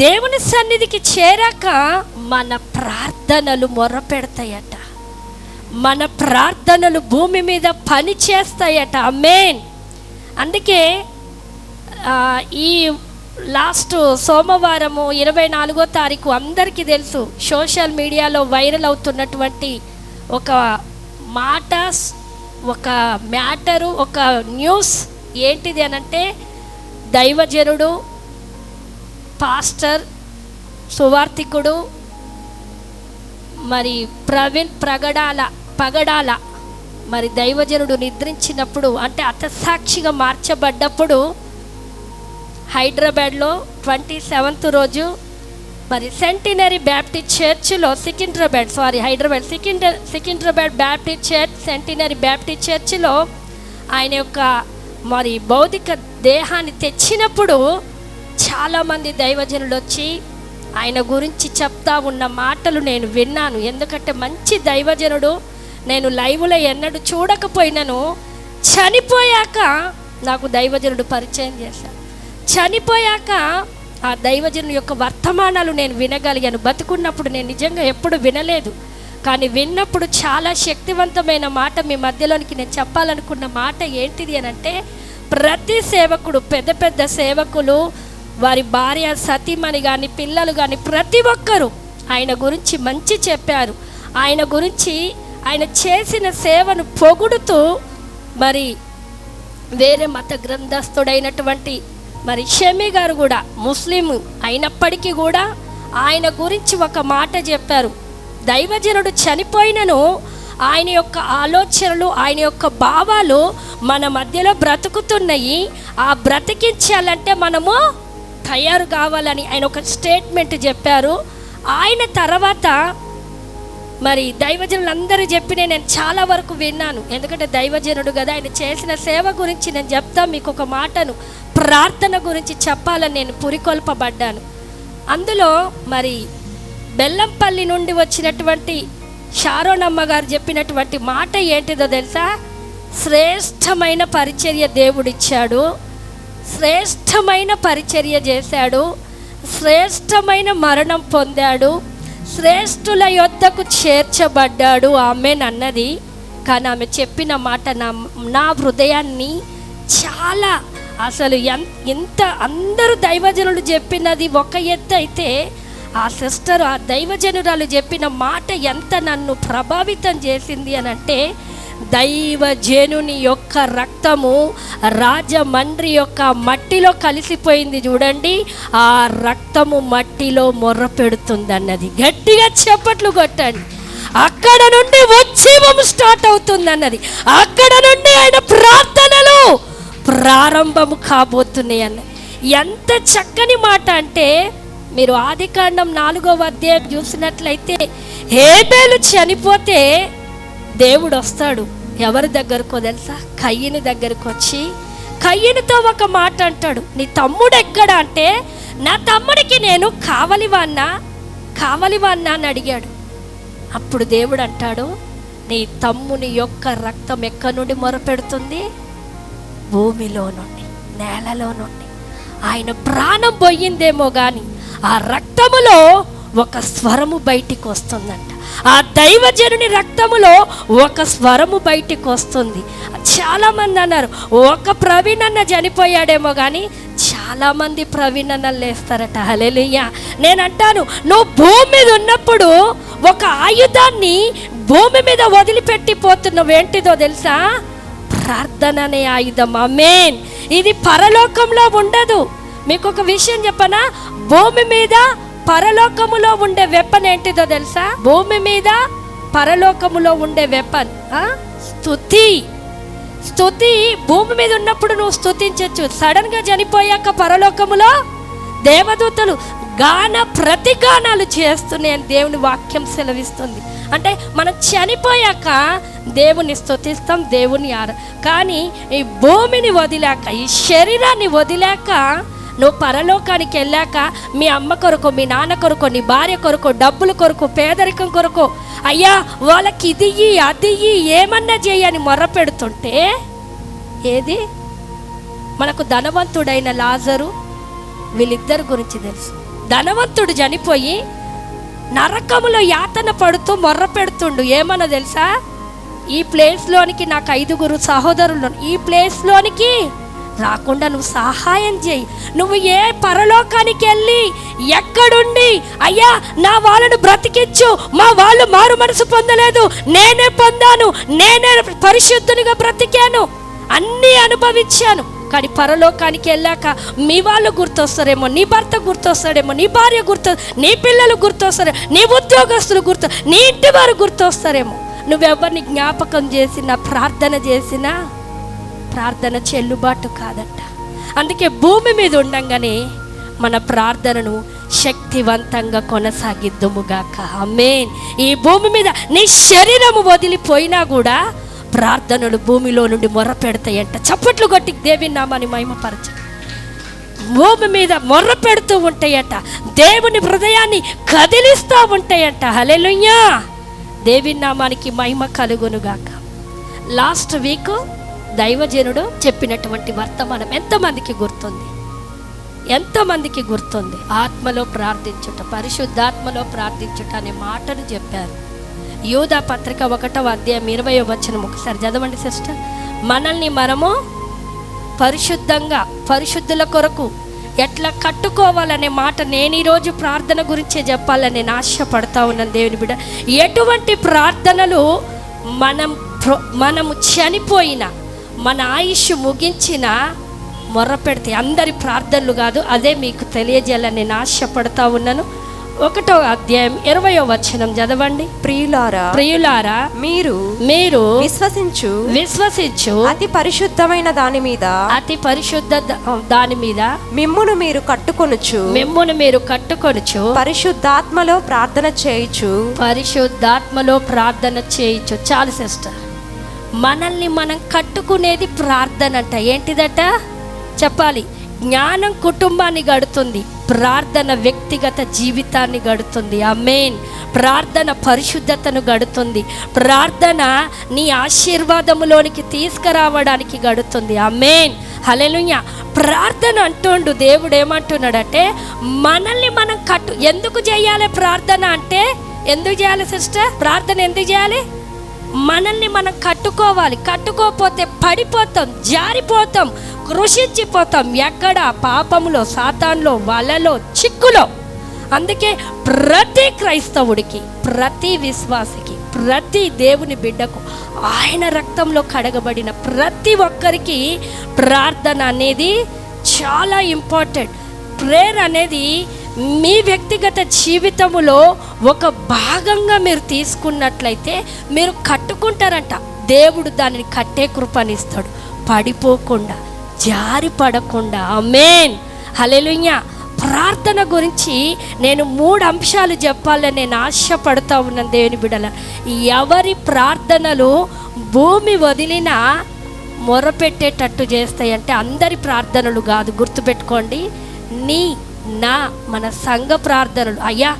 దేవుని సన్నిధికి చేరాక మన ప్రార్థనలు మొర్రపెడతాయట, మన ప్రార్థనలు భూమి మీద పని చేస్తాయట. ఆమేన్. అందుకే ఈ లాస్ట్ సోమవారము 24వ తారీఖు అందరికీ తెలుసు, సోషల్ మీడియాలో వైరల్ అవుతున్నటువంటి ఒక మాట, ఒక మ్యాటరు, ఒక న్యూస్ ఏంటిది అనంటే, దైవజనుడు, పాస్టర్, సువార్థికుడు మరి ప్రవీణ్ పగడాల మరి దైవజనుడు నిద్రించినప్పుడు, అంటే హతసాక్షిగా మార్చబడ్డప్పుడు హైదరాబాద్లో 27వ రోజు మరి సెంటినరీ బ్యాప్టిస్ట్ చర్చ్లో Secunderabad Baptist church, centenary Baptist చర్చ్లో ఆయన యొక్క మరి భౌతిక దేహాన్ని తెచ్చినప్పుడు చాలామంది దైవజనులు వచ్చి ఆయన గురించి చెప్తా ఉన్న మాటలు నేను విన్నాను. ఎందుకంటే మంచి దైవజనుడు, నేను లైవ్లో ఎన్నడూ చూడకపోయినాను. చనిపోయాక నాకు దైవజనుడు పరిచయం చేశాను. చనిపోయాక ఆ దైవజనుల యొక్క వర్తమానాలు నేను వినగలిగాను. బతుకున్నప్పుడు నేను నిజంగా ఎప్పుడు వినలేదు, కానీ విన్నప్పుడు చాలా శక్తివంతమైన మాట మీ మధ్యలోనికి నేను చెప్పాలనుకున్న మాట ఏంటిది అని అంటే, ప్రతి సేవకుడు, పెద్ద పెద్ద సేవకులు, వారి భార్య, సతీమణి కానీ, పిల్లలు కానీ, ప్రతి ఒక్కరూ ఆయన గురించి మంచి చెప్పారు. ఆయన గురించి, ఆయన చేసిన సేవను పొగుడుతూ మరి వేరే మత గ్రంథస్థుడైనటువంటి మరి షమీ గారు కూడా ముస్లిం అయినప్పటికీ కూడా ఆయన గురించి ఒక మాట చెప్పారు. దైవజనుడు చనిపోయినను ఆయన యొక్క ఆలోచనలు, ఆయన యొక్క భావాలు మన మధ్యలో బ్రతుకుతున్నాయి. ఆ బ్రతికించాలంటే మనము తయారు కావాలని ఆయన ఒక స్టేట్మెంట్ చెప్పారు. ఆయన తర్వాత మరి దైవజనులందరూ చెప్పి నేను చాలా వరకు విన్నాను. ఎందుకంటే దైవజనుడు కదా, ఆయన చేసిన సేవ గురించి నేను చెప్తా మీకు ఒక మాటను, ప్రార్థన గురించి చెప్పాలని నేను పురికొల్పబడ్డాను. అందులో మరి బెల్లంపల్లి నుండి వచ్చినటువంటి షారోనమ్మ గారు చెప్పినటువంటి మాట ఏంటిదో తెలుసా? శ్రేష్టమైన పరిచర్య దేవుడిచ్చాడు, శ్రేష్టమైన పరిచర్య చేశాడు, శ్రేష్టమైన మరణం పొందాడు, శ్రేష్ఠుల యొద్దకు చేర్చబడ్డాడు. ఆమెన్ అన్నది. కానీ ఆమె చెప్పిన మాట నా హృదయాన్ని చాలా, అసలు ఎంత అందరూ దైవజనులు చెప్పినది ఒక ఎత్తు అయితే, ఆ సిస్టర్, ఆ దైవజనురాలు చెప్పిన మాట ఎంత నన్ను ప్రభావితం చేసింది అని అంటే, దైవజనుని యొక్క రక్తము రాజమండ్రి యొక్క మట్టిలో కలిసిపోయింది చూడండి, ఆ రక్తము మట్టిలో మొర్ర పెడుతుంది అన్నది. గట్టిగా చప్పట్లు కొట్టండి. అక్కడ నుండి ఉద్యమం స్టార్ట్ అవుతుంది అన్నది. అక్కడ నుండి ఆయన ప్రార్థనలు ప్రారంభము కాబోతున్నాయి అన్నది. ఎంత చక్కని మాట అంటే, మీరు ఆదికాండం 4వ అధ్యాయం చూసినట్లయితే, హేబేలు చనిపోతే దేవుడు వస్తాడు ఎవరి దగ్గరకో తెలుసా? కయ్యను దగ్గరకు వచ్చి కయ్యనుతో ఒక మాట అంటాడు, నీ తమ్ముడు ఎక్కడా అంటే, నా తమ్ముడికి నేను కావలివాన్నా అని అడిగాడు. అప్పుడు దేవుడు అంటాడు, నీ తమ్ముని యొక్క రక్తం ఎక్కడి నుండి మొరపెడుతుంది? భూమిలో నుండి, నేలలో నుండి. ఆయన ప్రాణం పోయిందేమో కానీ ఆ రక్తములో ఒక స్వరము బయటికి వస్తుందంట. ఆ దైవజనుని రక్తములో ఒక స్వరము బయటికి వస్తుంది. చాలామంది అన్నారు, ఒక ప్రవీణ్ అన్న చనిపోయాడేమో కానీ చాలామంది ప్రవీణ్ అన్నలు లేస్తారట. హల్లెలూయా. నేను అంటాను, నువ్వు భూమి మీద ఉన్నప్పుడు ఒక ఆయుధాన్ని భూమి మీద వదిలిపెట్టిపోతున్నావు. ఏంటిదో తెలుసా? ప్రార్థన అనే ఆయుధం. ఆమేన్. ఇది పరలోకంలో ఉండదు. మీకు ఒక విషయం చెప్పనా? భూమి మీద పరలోకములో ఉండే వెపన్ ఏంటిదో తెలుసా? భూమి మీద పరలోకములో ఉండే వెపన్ స్తుతి. భూమి మీద ఉన్నప్పుడు నువ్వు స్తుతించచ్చు. సడన్ గా చనిపోయాక పరలోకములో దేవదూతలు ప్రతిగానాలు చేస్తున్నాయని దేవుని వాక్యం సెలవిస్తుంది. అంటే మనం చనిపోయాక దేవుని స్తుతిస్తాం, దేవుని కానీ ఈ భూమిని వదిలాక, ఈ శరీరాన్ని వదిలాక, నువ్వు పరలోకానికి వెళ్ళాక మీ అమ్మ కొరకు, మీ నాన్న కొరకు, నీ భార్య కొరకు, డబ్బుల కొరకు, పేదరికం కొరకు, అయ్యా వాళ్ళకి ఇది అది ఏమన్నా చేయని మొర్ర పెడుతుంటే, ఏది మనకు ధనవంతుడైన లాజరు, వీళ్ళిద్దరి గురించి తెలుసు. ధనవంతుడు చనిపోయి నరకములో యాతన పడుతూ మొర్ర పెడుతుండు. ఏమన్నా తెలుసా? ఈ ప్లేస్లోనికి నాకు 5 సహోదరులు, ఈ ప్లేస్లోనికి రాకుండా నువ్వు సహాయం చేయి. నువ్వు ఏ పరలోకానికి వెళ్ళి ఎక్కడుండి, అయ్యా నా వాళ్ళను బ్రతికించు, మా వాళ్ళు మారు మనసు పొందలేదు, నేనే పొందాను, నేనే పరిశుద్ధునిగా బ్రతికాను, అన్నీ అనుభవించాను, కానీ పరలోకానికి వెళ్ళాక మీ వాళ్ళు గుర్తొస్తారేమో, నీ భర్త గుర్తొస్తాడేమో, నీ భార్య నీ పిల్లలు గుర్తొస్తారేమో, నీ ఉద్యోగస్తులు నీ ఇంటి వారు గుర్తొస్తారేమో. నువ్వెవరిని జ్ఞాపకం చేసినా, ప్రార్థన చేసినా ప్రార్థన చెల్లుబాటు కాదట. అందుకే భూమి మీద ఉండంగానే మన ప్రార్థనను శక్తివంతంగా కొనసాగిద్దుముగాక. ఆమేన్. ఈ భూమి మీద నీ శరీరము వదిలిపోయినా కూడా ప్రార్థనలు భూమిలో నుండి మొర్ర పెడతాయంట. చప్పట్లు కొట్టి దేవుని నామాన్ని మహిమపరచు. భూమి మీద మొర్ర పెడుతూ ఉంటాయట, దేవుని హృదయాన్ని కదిలిస్తూ ఉంటాయంట. హల్లెలూయా. దేవుని నామానికి మహిమ కలుగునుగాక. లాస్ట్ వీక్ దైవజనుడు చెప్పినటువంటి వర్తమానం ఎంతమందికి గుర్తుంది? ఎంతమందికి గుర్తుంది? ఆత్మలో ప్రార్థించుట, పరిశుద్ధాత్మలో ప్రార్థించుట అనే మాటను చెప్పారు. యూదా పత్రిక 1వ అధ్యాయం 20వ వచనం ఒకసారి చదవండి సిస్టర్. మనల్ని మనము పరిశుద్ధంగా, పరిశుద్ధుల కొరకు ఎట్లా కట్టుకోవాలనే మాట నేను ఈరోజు ప్రార్థన గురించే చెప్పాలని నేను ఆశపడతా ఉన్నాను. దేవుని బిడ్డ, ఎటువంటి ప్రార్థనలు మనము చనిపోయినా, మన ఆయుష్ ముగించిన మొర్ర పెడితే, అందరి ప్రార్థనలు కాదు, అదే మీకు తెలియజేయాలని నేను ఆశపడతా ఉన్నాను. 1వ అధ్యాయం 20వ వచనం చదవండి. ప్రియులారా మీరు విశ్వసించు అతి పరిశుద్ధమైన దాని మీద మిమ్మును మీరు కట్టుకొనుచు పరిశుద్ధాత్మలో ప్రార్థన చేయుచు. చాలు సిస్టర్, మనల్ని మనం కట్టుకునేది ప్రార్థన అంట. ఏంటిదట చెప్పాలి? జ్ఞానం కుటుంబాన్ని గడుతుంది, ప్రార్థన వ్యక్తిగత జీవితాన్ని గడుతుంది. ఆమేన్. ప్రార్థన పరిశుద్ధతను గడుతుంది, ప్రార్థన నీ ఆశీర్వాదములోనికి తీసుకురావడానికి గడుతుంది. ఆమేన్. హల్లెలూయా. ప్రార్థన అంటుండు దేవుడు. ఏమంటున్నాడంటే మనల్ని మనం ఎందుకు చేయాలి ప్రార్థన అంటే? ఎందుకు చేయాలి సిస్టర్? ప్రార్థన ఎందుకు చేయాలి? మనల్ని మనం కట్టుకోవాలి. కట్టుకోకపోతే పడిపోతాం, జారిపోతాం, కృషించిపోతాం. ఎక్కడ? పాపములో, సాతానులో, వలలో, చిక్కులో. అందుకే ప్రతి క్రైస్తవుడికి, ప్రతి విశ్వాసికి, ప్రతి దేవుని బిడ్డకు, ఆయన రక్తంలో కడగబడిన ప్రతి ఒక్కరికి ప్రార్థన అనేది చాలా ఇంపార్టెంట్. ప్రేయర్ అనేది మీ వ్యక్తిగత జీవితములో ఒక భాగంగా మీరు తీసుకున్నట్లయితే మీరు కట్టుకుంటారంట. దేవుడు దానిని కట్టే కృపనిస్తాడు, పడిపోకుండా, జారి పడకుండా. ఆమేన్. హల్లెలూయా. ప్రార్థన గురించి నేను 3 అంశాలు చెప్పాలని నేను ఆశపడతా ఉన్నాను. దేవుని బిడ్డల, ఎవరి ప్రార్థనలు భూమి వదిలినా మొరపెట్టేటట్టు చేస్తాయంటే అందరి ప్రార్థనలు కాదు. గుర్తుపెట్టుకోండి, మన సంఘ ప్రార్థనలు. అయ్యా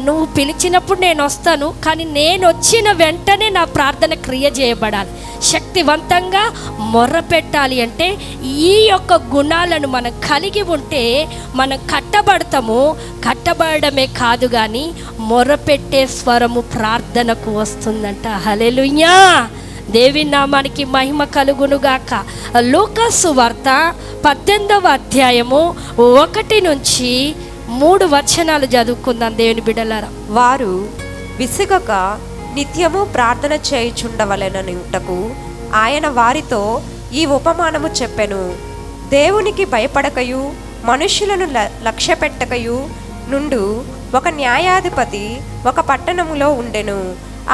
నువ్వు పిలిచినప్పుడు నేను వస్తాను, కానీ నేను వచ్చిన వెంటనే నా ప్రార్థన క్రియ చేయబడాలి, శక్తివంతంగా మొర్ర పెట్టాలి అంటే ఈ యొక్క గుణాలను మనం కలిగి ఉంటే మనం కట్టబడతాము. కట్టబడమే కాదు కానీ మొర్ర పెట్టే స్వరము ప్రార్థనకు వస్తుందంట. హల్లెలూయా. దేవుని నామానికి మహిమ కలుగునుగాక. లూకాసు వార్త 18వ అధ్యాయము 1 నుంచి 3 వచనాలు చదువుకుందాం దేవుని బిడ్డలారా. వారు విసుగక నిత్యము ప్రార్థన చేయుచుండవలెననుటకు ఆయన వారితో ఈ ఉపమానము చెప్పెను. దేవునికి భయపడకయు మనుష్యులను లక్ష్య పెట్టకయు నుండు ఒక న్యాయాధిపతి ఒక పట్టణములో ఉండెను.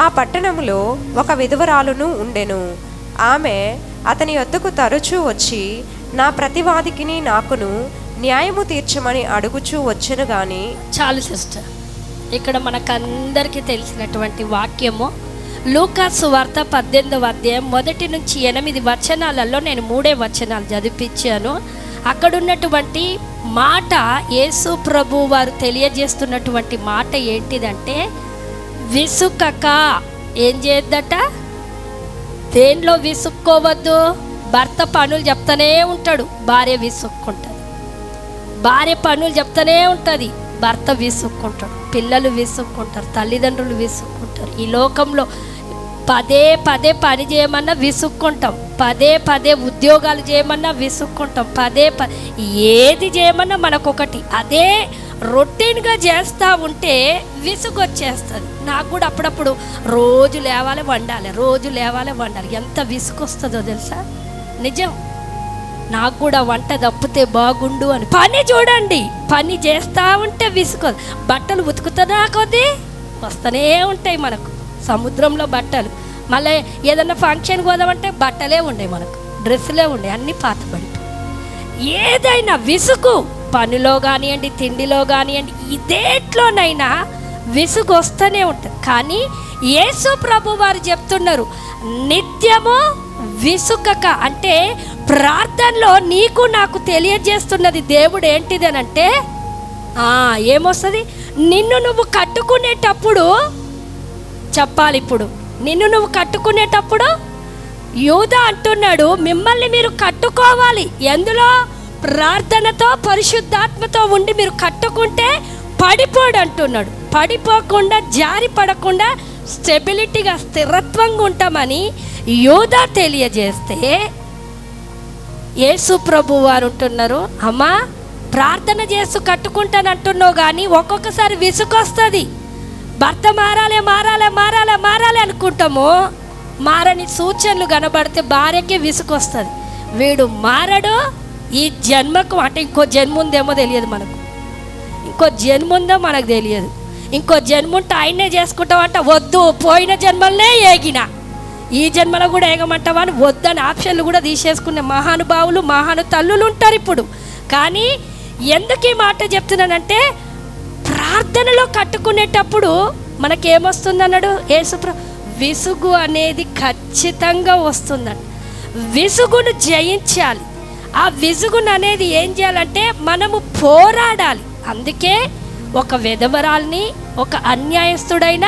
ఆ పట్టణములో ఒక విధవరాలును ఉండెను. ఆమె అతని యొద్దకు తరచూ వచ్చి నా ప్రతివాదికిని నాకును న్యాయము తీర్చమని అడుగుచూ వచ్చెను గాని. చాలు సిస్టర్, ఇక్కడ మనకందరికీ తెలిసినటువంటి వాక్యము లూకాసు వార్త 18వ అధ్యాయం 1 నుంచి 8 వచనాలలో నేను 3 వచనాలు చదివించాను. అక్కడున్నటువంటి మాట, యేసు ప్రభు వారు తెలియజేస్తున్నటువంటి మాట ఏంటిదంటే, విసుకక ఏం చేయొద్దట, దేనిలో విసుక్కోవద్దు. భర్త పనులు చెప్తానే ఉంటాడు, భార్య విసుక్కుంటుంది. భార్య పనులు చెప్తానే ఉంటుంది, భర్త విసుక్కుంటాడు, పిల్లలు విసుక్కుంటారు, తల్లిదండ్రులు విసుక్కుంటారు. ఈ లోకంలో పదే పదే పని చేయమన్నా విసుక్కుంటాం, పదే పదే ఉద్యోగాలు చేయమన్నా విసుక్కుంటాం, ఏది చేయమన్నా మనకొకటి అదే రొటీన్గా చేస్తూ ఉంటే విసుగు వచ్చేస్తుంది. నాకు కూడా అప్పుడప్పుడు రోజు లేవాలి వండాలి, ఎంత విసుగు వస్తుందో తెలుసా? నిజం. నాకు కూడా వంట తప్పితే బాగుండు అని పని చూడండి, పని చేస్తూ ఉంటే విసుగు. బట్టలు ఉతుకుతున్నా కొద్దీ వస్తూనే ఉంటాయి మనకు, సముద్రంలో బట్టలు. మళ్ళీ ఏదన్నా ఫంక్షన్కి పోదామంటే బట్టలే ఉండేవి మనకు, డ్రెస్సులే ఉండేవి, అన్నీ పాతబడి. ఏదైనా విసుగు, పనిలో కానివ్వండి, తిండిలో కానివ్వండి, ఇదేట్లోనైనా విసుగు వస్తూనే ఉంటుంది. కానీ యేసు ప్రభు వారు చెప్తున్నారు, నిత్యము విసుగక. అంటే ప్రార్థనలో నీకు నాకు తెలియజేస్తున్నది దేవుడు ఏంటిదనంటే, ఏమొస్తుంది? నిన్ను నువ్వు కట్టుకునేటప్పుడు చెప్పాలి. ఇప్పుడు నిన్ను నువ్వు కట్టుకునేటప్పుడు యూదా అంటున్నాడు, మిమ్మల్ని మీరు కట్టుకోవాలి. ఎందులో? ప్రార్థనతో, పరిశుద్ధాత్మతో ఉండి మీరు కట్టుకుంటే పడిపోడు అంటున్నాడు. పడిపోకుండా, జారి పడకుండా స్టెబిలిటీగా, స్థిరత్వంగా ఉంటామని యూదా తెలియజేస్తే, యేసు ప్రభు వారు ఉంటున్నారు, అమ్మా ప్రార్థన చేస్తూ కట్టుకుంటానంటున్నావు కానీ ఒక్కొక్కసారి విసుకొస్తుంది. భర్త మారాలి అనుకుంటాము, మారని సూచనలు కనబడితే భార్యకి విసుకొస్తుంది. వీడు మారడు, ఈ జన్మకు, అంటే ఇంకో జన్మ ఉందేమో తెలియదు మనకు, ఇంకో జన్మ ఉందో మనకు తెలియదు. ఇంకో జన్మ ఉంటే ఆయనే చేసుకుంటామంట, వద్దు పోయిన జన్మలనే ఏగిన, ఈ జన్మలో కూడా ఏగమంటావా అని వద్దని ఆప్షన్లు కూడా తీసేసుకునే మహానుభావులు, మహాను తల్లులు ఉంటారు ఇప్పుడు. కానీ ఎందుకు ఈ మాట చెప్తున్నానంటే, ప్రార్థనలో కట్టుకునేటప్పుడు మనకేమొస్తుంది అన్నాడు యేసుప్రభు, విసుగు అనేది ఖచ్చితంగా వస్తుందండి. విసుగును జయించాలి. ఆ విసుగును అనేది ఏం చేయాలంటే మనము పోరాడాలి. అందుకే ఒక విధవరాల్ని, ఒక అన్యాయస్తుడైన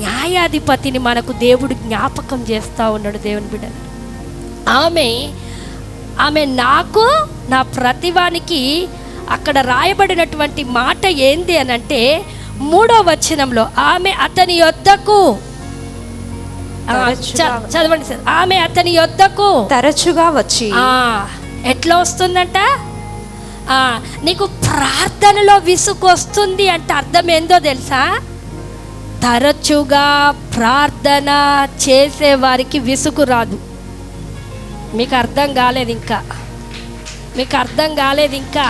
న్యాయాధిపతిని మనకు దేవుడు జ్ఞాపకం చేస్తూ ఉన్నాడు. దేవుని బిడ్డలు, ఆమె నాకు, నా ప్రతివానికి అక్కడ రాయబడినటువంటి మాట ఏంది అనంటే 3వ వచనంలో, ఆమె అతని యొద్దకు, చదవండి సార్, ఆమె అతని యొద్దకు తరచుగా వచ్చి. ఎట్లా వస్తుందంట? నీకు ప్రార్థనలో విసుగు వస్తుంది అంటే అర్థం ఏందో తెలుసా? తరచుగా ప్రార్థన చేసే వారికి విసుగు రాదు. మీకు అర్థం కాలేదు ఇంకా.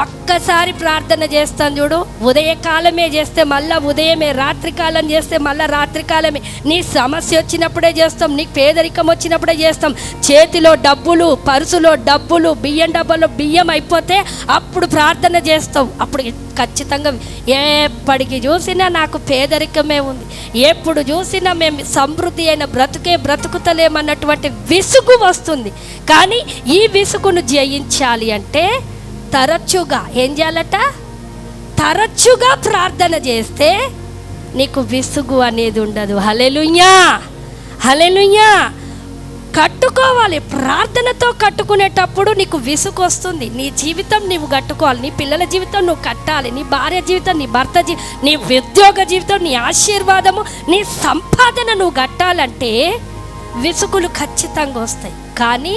ఒక్కసారి ప్రార్థన చేస్తాను చూడు, ఉదయకాలమే చేస్తే మళ్ళీ ఉదయమే, రాత్రికాలం చేస్తే మళ్ళీ రాత్రికాలమే. నీ సమస్య వచ్చినప్పుడే చేస్తాం, నీకు పేదరికం వచ్చినప్పుడే చేస్తాం. చేతిలో డబ్బులు, పర్సులో డబ్బులు, బియ్యం డబ్బాలో బియ్యం అయిపోతే అప్పుడు ప్రార్థన చేస్తావు. అప్పుడు ఖచ్చితంగా ఎప్పటికి చూసినా నాకు పేదరికమే ఉంది, ఎప్పుడు చూసినా మేము సమృద్ధి అయిన బ్రతుకుతలేమన్నటువంటి విసుగు వస్తుంది. కానీ ఈ విసుగును జయించాలి అంటే తరచుగా ఏం చేయాలట? తరచుగా ప్రార్థన చేస్తే నీకు విసుగు అనేది ఉండదు. హల్లెలూయా. కట్టుకోవాలి. ప్రార్థనతో కట్టుకునేటప్పుడు నీకు విసుగు వస్తుంది. నీ జీవితం నీవు కట్టుకోవాలి, నీ పిల్లల జీవితం నువ్వు కట్టాలి, నీ భార్య జీవితం, నీ భర్త నీ ఉద్యోగ జీవితం, నీ ఆశీర్వాదము, నీ సంపాదన నువ్వు కట్టాలంటే విసుగులు ఖచ్చితంగా వస్తాయి. కానీ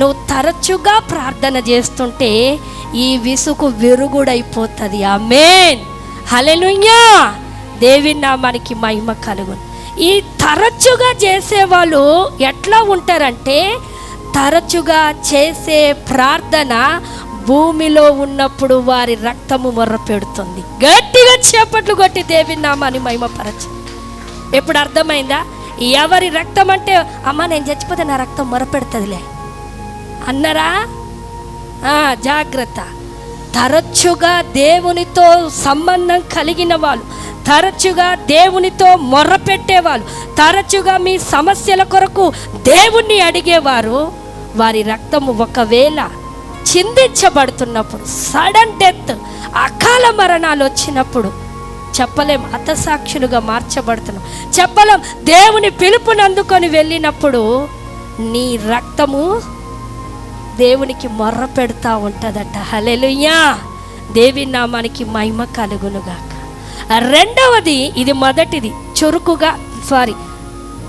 నువ్వు తరచుగా ప్రార్థన చేస్తుంటే ఈ విసుగు విరుగుడైపోతుంది. ఆమేన్, హల్లెలూయా. దేవుని నామానికి మహిమ కలుగును. ఈ తరచుగా చేసేవాళ్ళు ఎట్లా ఉంటారంటే, తరచుగా చేసే ప్రార్థన భూమిలో ఉన్నప్పుడు వారి రక్తము మొర్ర పెడుతుంది. గట్టిగా చేపట్లు కొట్టి దేవుని నామాన్ని మహిమపరచు. ఎప్పుడు అర్థమైందా? ఎవరి రక్తం అంటే, అమ్మ నేను చచ్చిపోతే నా రక్తం మొర్ర పెడుతుందిలే అన్నారా? జాగ్రత్త. తరచుగా దేవునితో సంబంధం కలిగిన వాళ్ళు, తరచుగా దేవునితో మొర్ర పెట్టేవాళ్ళు, తరచుగా మీ సమస్యల కొరకు దేవుణ్ణి అడిగేవారు, వారి రక్తము ఒకవేళ చిందించబడుతున్నప్పుడు, సడన్ డెత్, అకాల మరణాలు వచ్చినప్పుడు చెప్పలేం, హతసాక్షులుగా మార్చబడుతున్నాం. చెప్పలేం. దేవుని పిలుపుని అందుకొని వెళ్ళినప్పుడు నీ రక్తము దేవునికి మొర్ర పెడతా ఉంటుందట. హల్లెలూయా. దేవుని నామానికి మహిమ కలుగునుగాక. రెండవది, ఇది మొదటిది,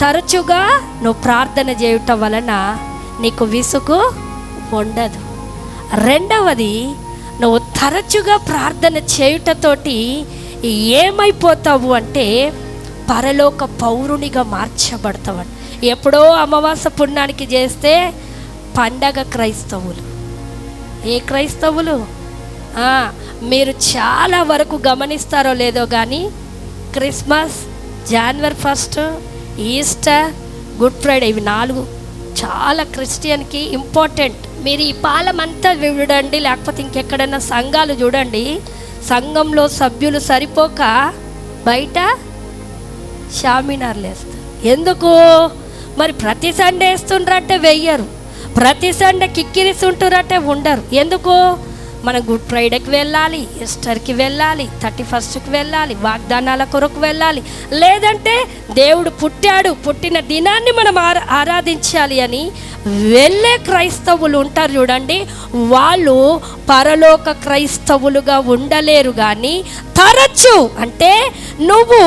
తరచుగా నువ్వు ప్రార్థన చేయటం వలన నీకు విసుగు ఉండదు. రెండవది, నువ్వు తరచుగా ప్రార్థన చేయుటతోటి ఏమైపోతావు అంటే పరలోక పౌరునిగా మార్చబడతావు. ఎప్పుడో అమావాస్య పుణ్యానికి చేస్తే పండగ క్రైస్తవులు. ఏ క్రైస్తవులు? మీరు చాలా వరకు గమనిస్తారో లేదో కానీ క్రిస్మస్, జనవరి 1, ఈస్టర్, గుడ్ ఫ్రైడే, ఇవి 4 చాలా క్రిస్టియన్కి ఇంపార్టెంట్. మీరు ఈ పాలం అంతా చూడండి, లేకపోతే ఇంకెక్కడైనా సంఘాలు చూడండి, సంఘంలో సభ్యులు సరిపోక బయట షామినార్లు వేస్తారు. ఎందుకు? మరి ప్రతి సండే వేస్తుండ్రంటే వెయ్యరు, ప్రతి సండే కిక్కిరిస్తుంటారంటే ఉండరు. ఎందుకు? మనం గుడ్ ఫ్రైడేకి వెళ్ళాలి, ఈస్టర్కి వెళ్ళాలి, 31st వెళ్ళాలి, వాగ్దానాల కొరకు వెళ్ళాలి, లేదంటే దేవుడు పుట్టిన దినాన్ని మనం ఆరాధించాలి అని వెళ్ళే క్రైస్తవులు ఉంటారు చూడండి. వాళ్ళు పరలోక క్రైస్తవులుగా ఉండలేరు. కానీ తరచు అంటే నువ్వు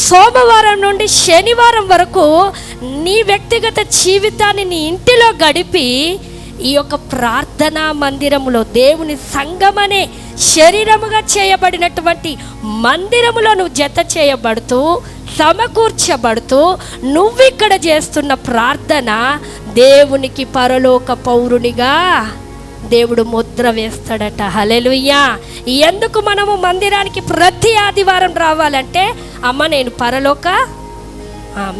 సోమవారం నుండి శనివారం వరకు నీ వ్యక్తిగత జీవితాన్ని నీ ఇంటిలో గడిపి ఈ యొక్క ప్రార్థనా మందిరములో, దేవుని సంఘమనే శరీరముగా చేయబడినటువంటి మందిరములో నువ్వు జత చేయబడుతూ, సమకూర్చబడుతూ, నువ్వు ఇక్కడ చేస్తున్న ప్రార్థన దేవునికి పరలోక పౌరునిగా దేవుడు ముద్ర వేస్తాడట. హల్లెలూయా. ఎందుకు మనము మందిరానికి ప్రతి ఆదివారం రావాలంటే, అమ్మ నేను పరలోక,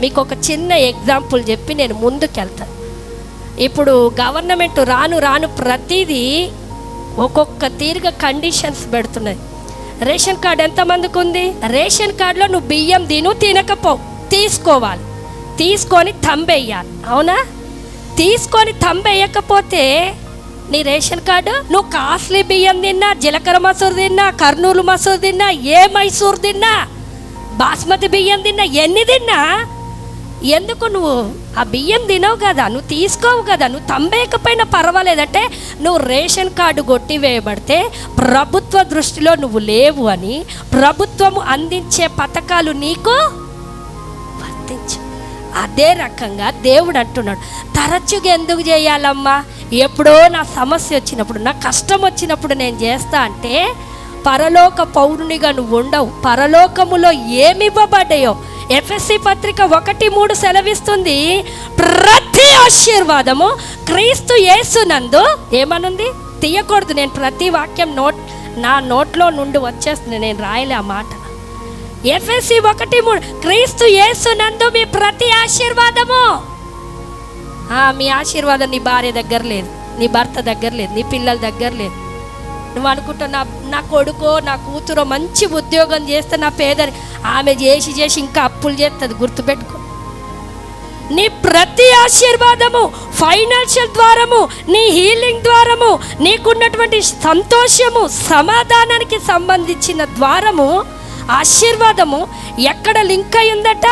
మీకు ఒక చిన్న ఎగ్జాంపుల్ చెప్పి నేను ముందుకెళ్తాను. ఇప్పుడు గవర్నమెంట్ రాను ప్రతిదీ ఒక్కొక్క తీరుగా కండిషన్స్ పెడుతున్నది. రేషన్ కార్డు ఎంతమందికి ఉంది? రేషన్ కార్డులో నువ్వు బియ్యం తినకపోవు, తీసుకోవాలి, తీసుకొని తంబెయ్యాలి. అవునా? తీసుకొని తంబెయ్యకపోతే నీ రేషన్ కార్డు, నువ్వు కాస్ట్లీ బియ్యం తిన్నా, జీలకర్ర మసూరు తిన్నా, కర్నూలు మసూరు తిన్నా, ఏ మైసూరు తిన్నా, బాస్మతి బియ్యం తిన్నా, ఎన్ని తిన్నా, ఎందుకు నువ్వు ఆ బియ్యం తినవు కదా, నువ్వు తీసుకోవు కదా, నువ్వు తంబేయకపోయినా పర్వాలేదంటే నువ్వు రేషన్ కార్డు కొట్టివేయబడితే ప్రభుత్వ దృష్టిలో నువ్వు లేవు అని ప్రభుత్వము అందించే పథకాలు నీకు వర్తించు. అదే రకంగా దేవుడు అంటున్నాడు, తరచుగా ఎందుకు చేయాలమ్మా? ఎప్పుడో నా సమస్య వచ్చినప్పుడు, నా కష్టం వచ్చినప్పుడు నేను చేస్తా అంటే పరలోక పౌరునిగా నువ్వు ఉండవు. పరలోకములో ఏమి ఇవ్వబడ్డాయో ఎఫెసీ పత్రిక 1:3 సెలవిస్తుంది, ప్రతి ఆశీర్వాదము క్రీస్తు యేసునందు ఏమనుంది? తీయకూడదు, నేను ప్రతి వాక్యం నా నోట్లో నుండి వచ్చేస్తుంది, నేను రాయలే ఆ మాట. ఎఫెసీ 1:3, క్రీస్తు యేసునందు మీ ప్రతి ఆశీర్వాదము. మీ ఆశీర్వాదం నీ భార్య దగ్గర లేదు, నీ భర్త దగ్గర లేదు, నీ పిల్లల దగ్గర లేదు. నువ్వు అనుకుంటున్నా నా కొడుకో నా కూతురో మంచి ఉద్యోగం చేస్తే నా పేదరి, ఆమె చేసి ఇంకా అప్పులు చేస్తుంది. గుర్తుపెట్టుకో, నీ ప్రతి ఆశీర్వాదము ఫైనాన్షియల్ ద్వారము, నీ హీలింగ్ ద్వారము, నీకున్నటువంటి సంతోషము సమాధానానికి సంబంధించిన ద్వారము, ఆశీర్వాదము ఎక్కడ లింక్ అయి ఉందట.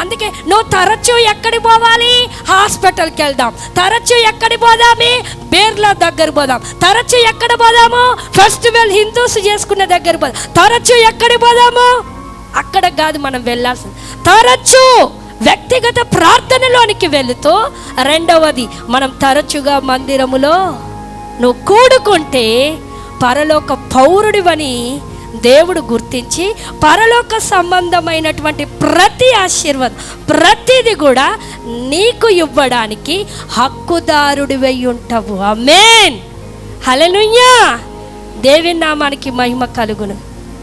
అందుకే నువ్వు తరచూ ఎక్కడికి పోవాలి? హాస్పిటల్కి వెళ్దాం. తరచూ ఎక్కడికి పోదామి? బేర్లా దగ్గర పోదాం. తరచూ ఎక్కడ పోదాము? ఫెస్టివల్ హిందూస్ చేసుకునే దగ్గర పోదాం. తరచూ ఎక్కడికి పోదాము? అక్కడ కాదు మనం వెళ్ళాల్సింది, తరచూ వ్యక్తిగత ప్రార్థనలోనికి వెళుతూ. రెండవది, మనం తరచుగా మందిరములో నువ్వు కూడుకుంటే పరలోక పౌరుడివని దేవుడు గుర్తించి పరలోక సంబంధమైనటువంటి ప్రతి ఆశీర్వాదం ప్రతిది కూడా నీకు ఇవ్వడానికి హక్కుదారుడివై ఉంటావు. ఆమేన్, హల్లెలూయా. దేవుని నామానికి మహిమ కలుగును.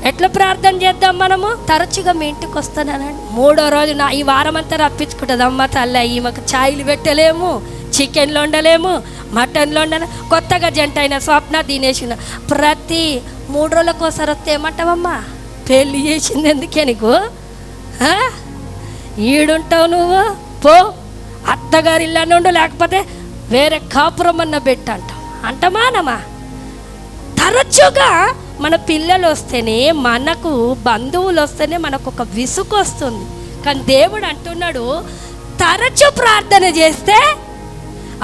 ఎట్లా ప్రార్థన చేద్దాం మనము? తరచుగా మీ ఇంటికి వస్తానండి. 3వ రోజు ఈ వారం అంతా రప్పించుకుంటుంది, అమ్మ తల్లి ఈమెకు ఛాయలు పెట్టలేము, చికెన్లు వండలేము, మటన్లు వండలేము. కొత్తగా జంట అయిన స్వప్న దినేసిన ప్రతి 3 రోజులకు ఒకసారి వస్తే ఏమంటావమ్మా? పెళ్ళి చేసింది ఎందుకే నీకు? ఈడుంటావు నువ్వు, పో అత్తగారి ఇల్లు నుండి, లేకపోతే వేరే కాపురం అన్న పెట్టి అంటమానమా? తరచుగా మన పిల్లలు వస్తేనే, మనకు బంధువులు వస్తేనే మనకు ఒక విసుగు వస్తుంది. కానీ దేవుడు అంటున్నాడు, తరచు ప్రార్థన చేస్తే,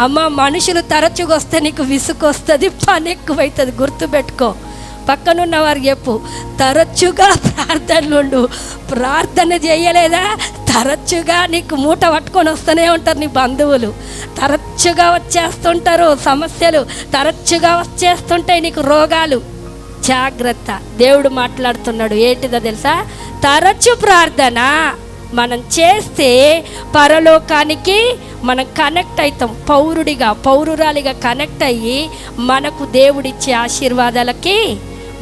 అమ్మ మనుషులు తరచుగా వస్తే నీకు విసుగు వస్తుంది, పని ఎక్కువైతుంది. గుర్తుపెట్టుకో, పక్కనున్న వారికి చెప్పు, తరచుగా ప్రార్థనలుండు. ప్రార్థన చేయలేదా, తరచుగా నీకు మూట పట్టుకొని వస్తూనే ఉంటారు నీ బంధువులు. తరచుగా వచ్చేస్తుంటారు సమస్యలు, తరచుగా వచ్చేస్తుంటాయి నీకు రోగాలు. జాగ్రత్త. దేవుడు మాట్లాడుతున్నాడు. ఏంటిదో తెలుసా? తరచు ప్రార్థన మనం చేస్తే పరలోకానికి మనం కనెక్ట్ అవుతాం. పౌరురాలిగా కనెక్ట్ అయ్యి మనకు దేవుడిచ్చే ఆశీర్వాదాలకి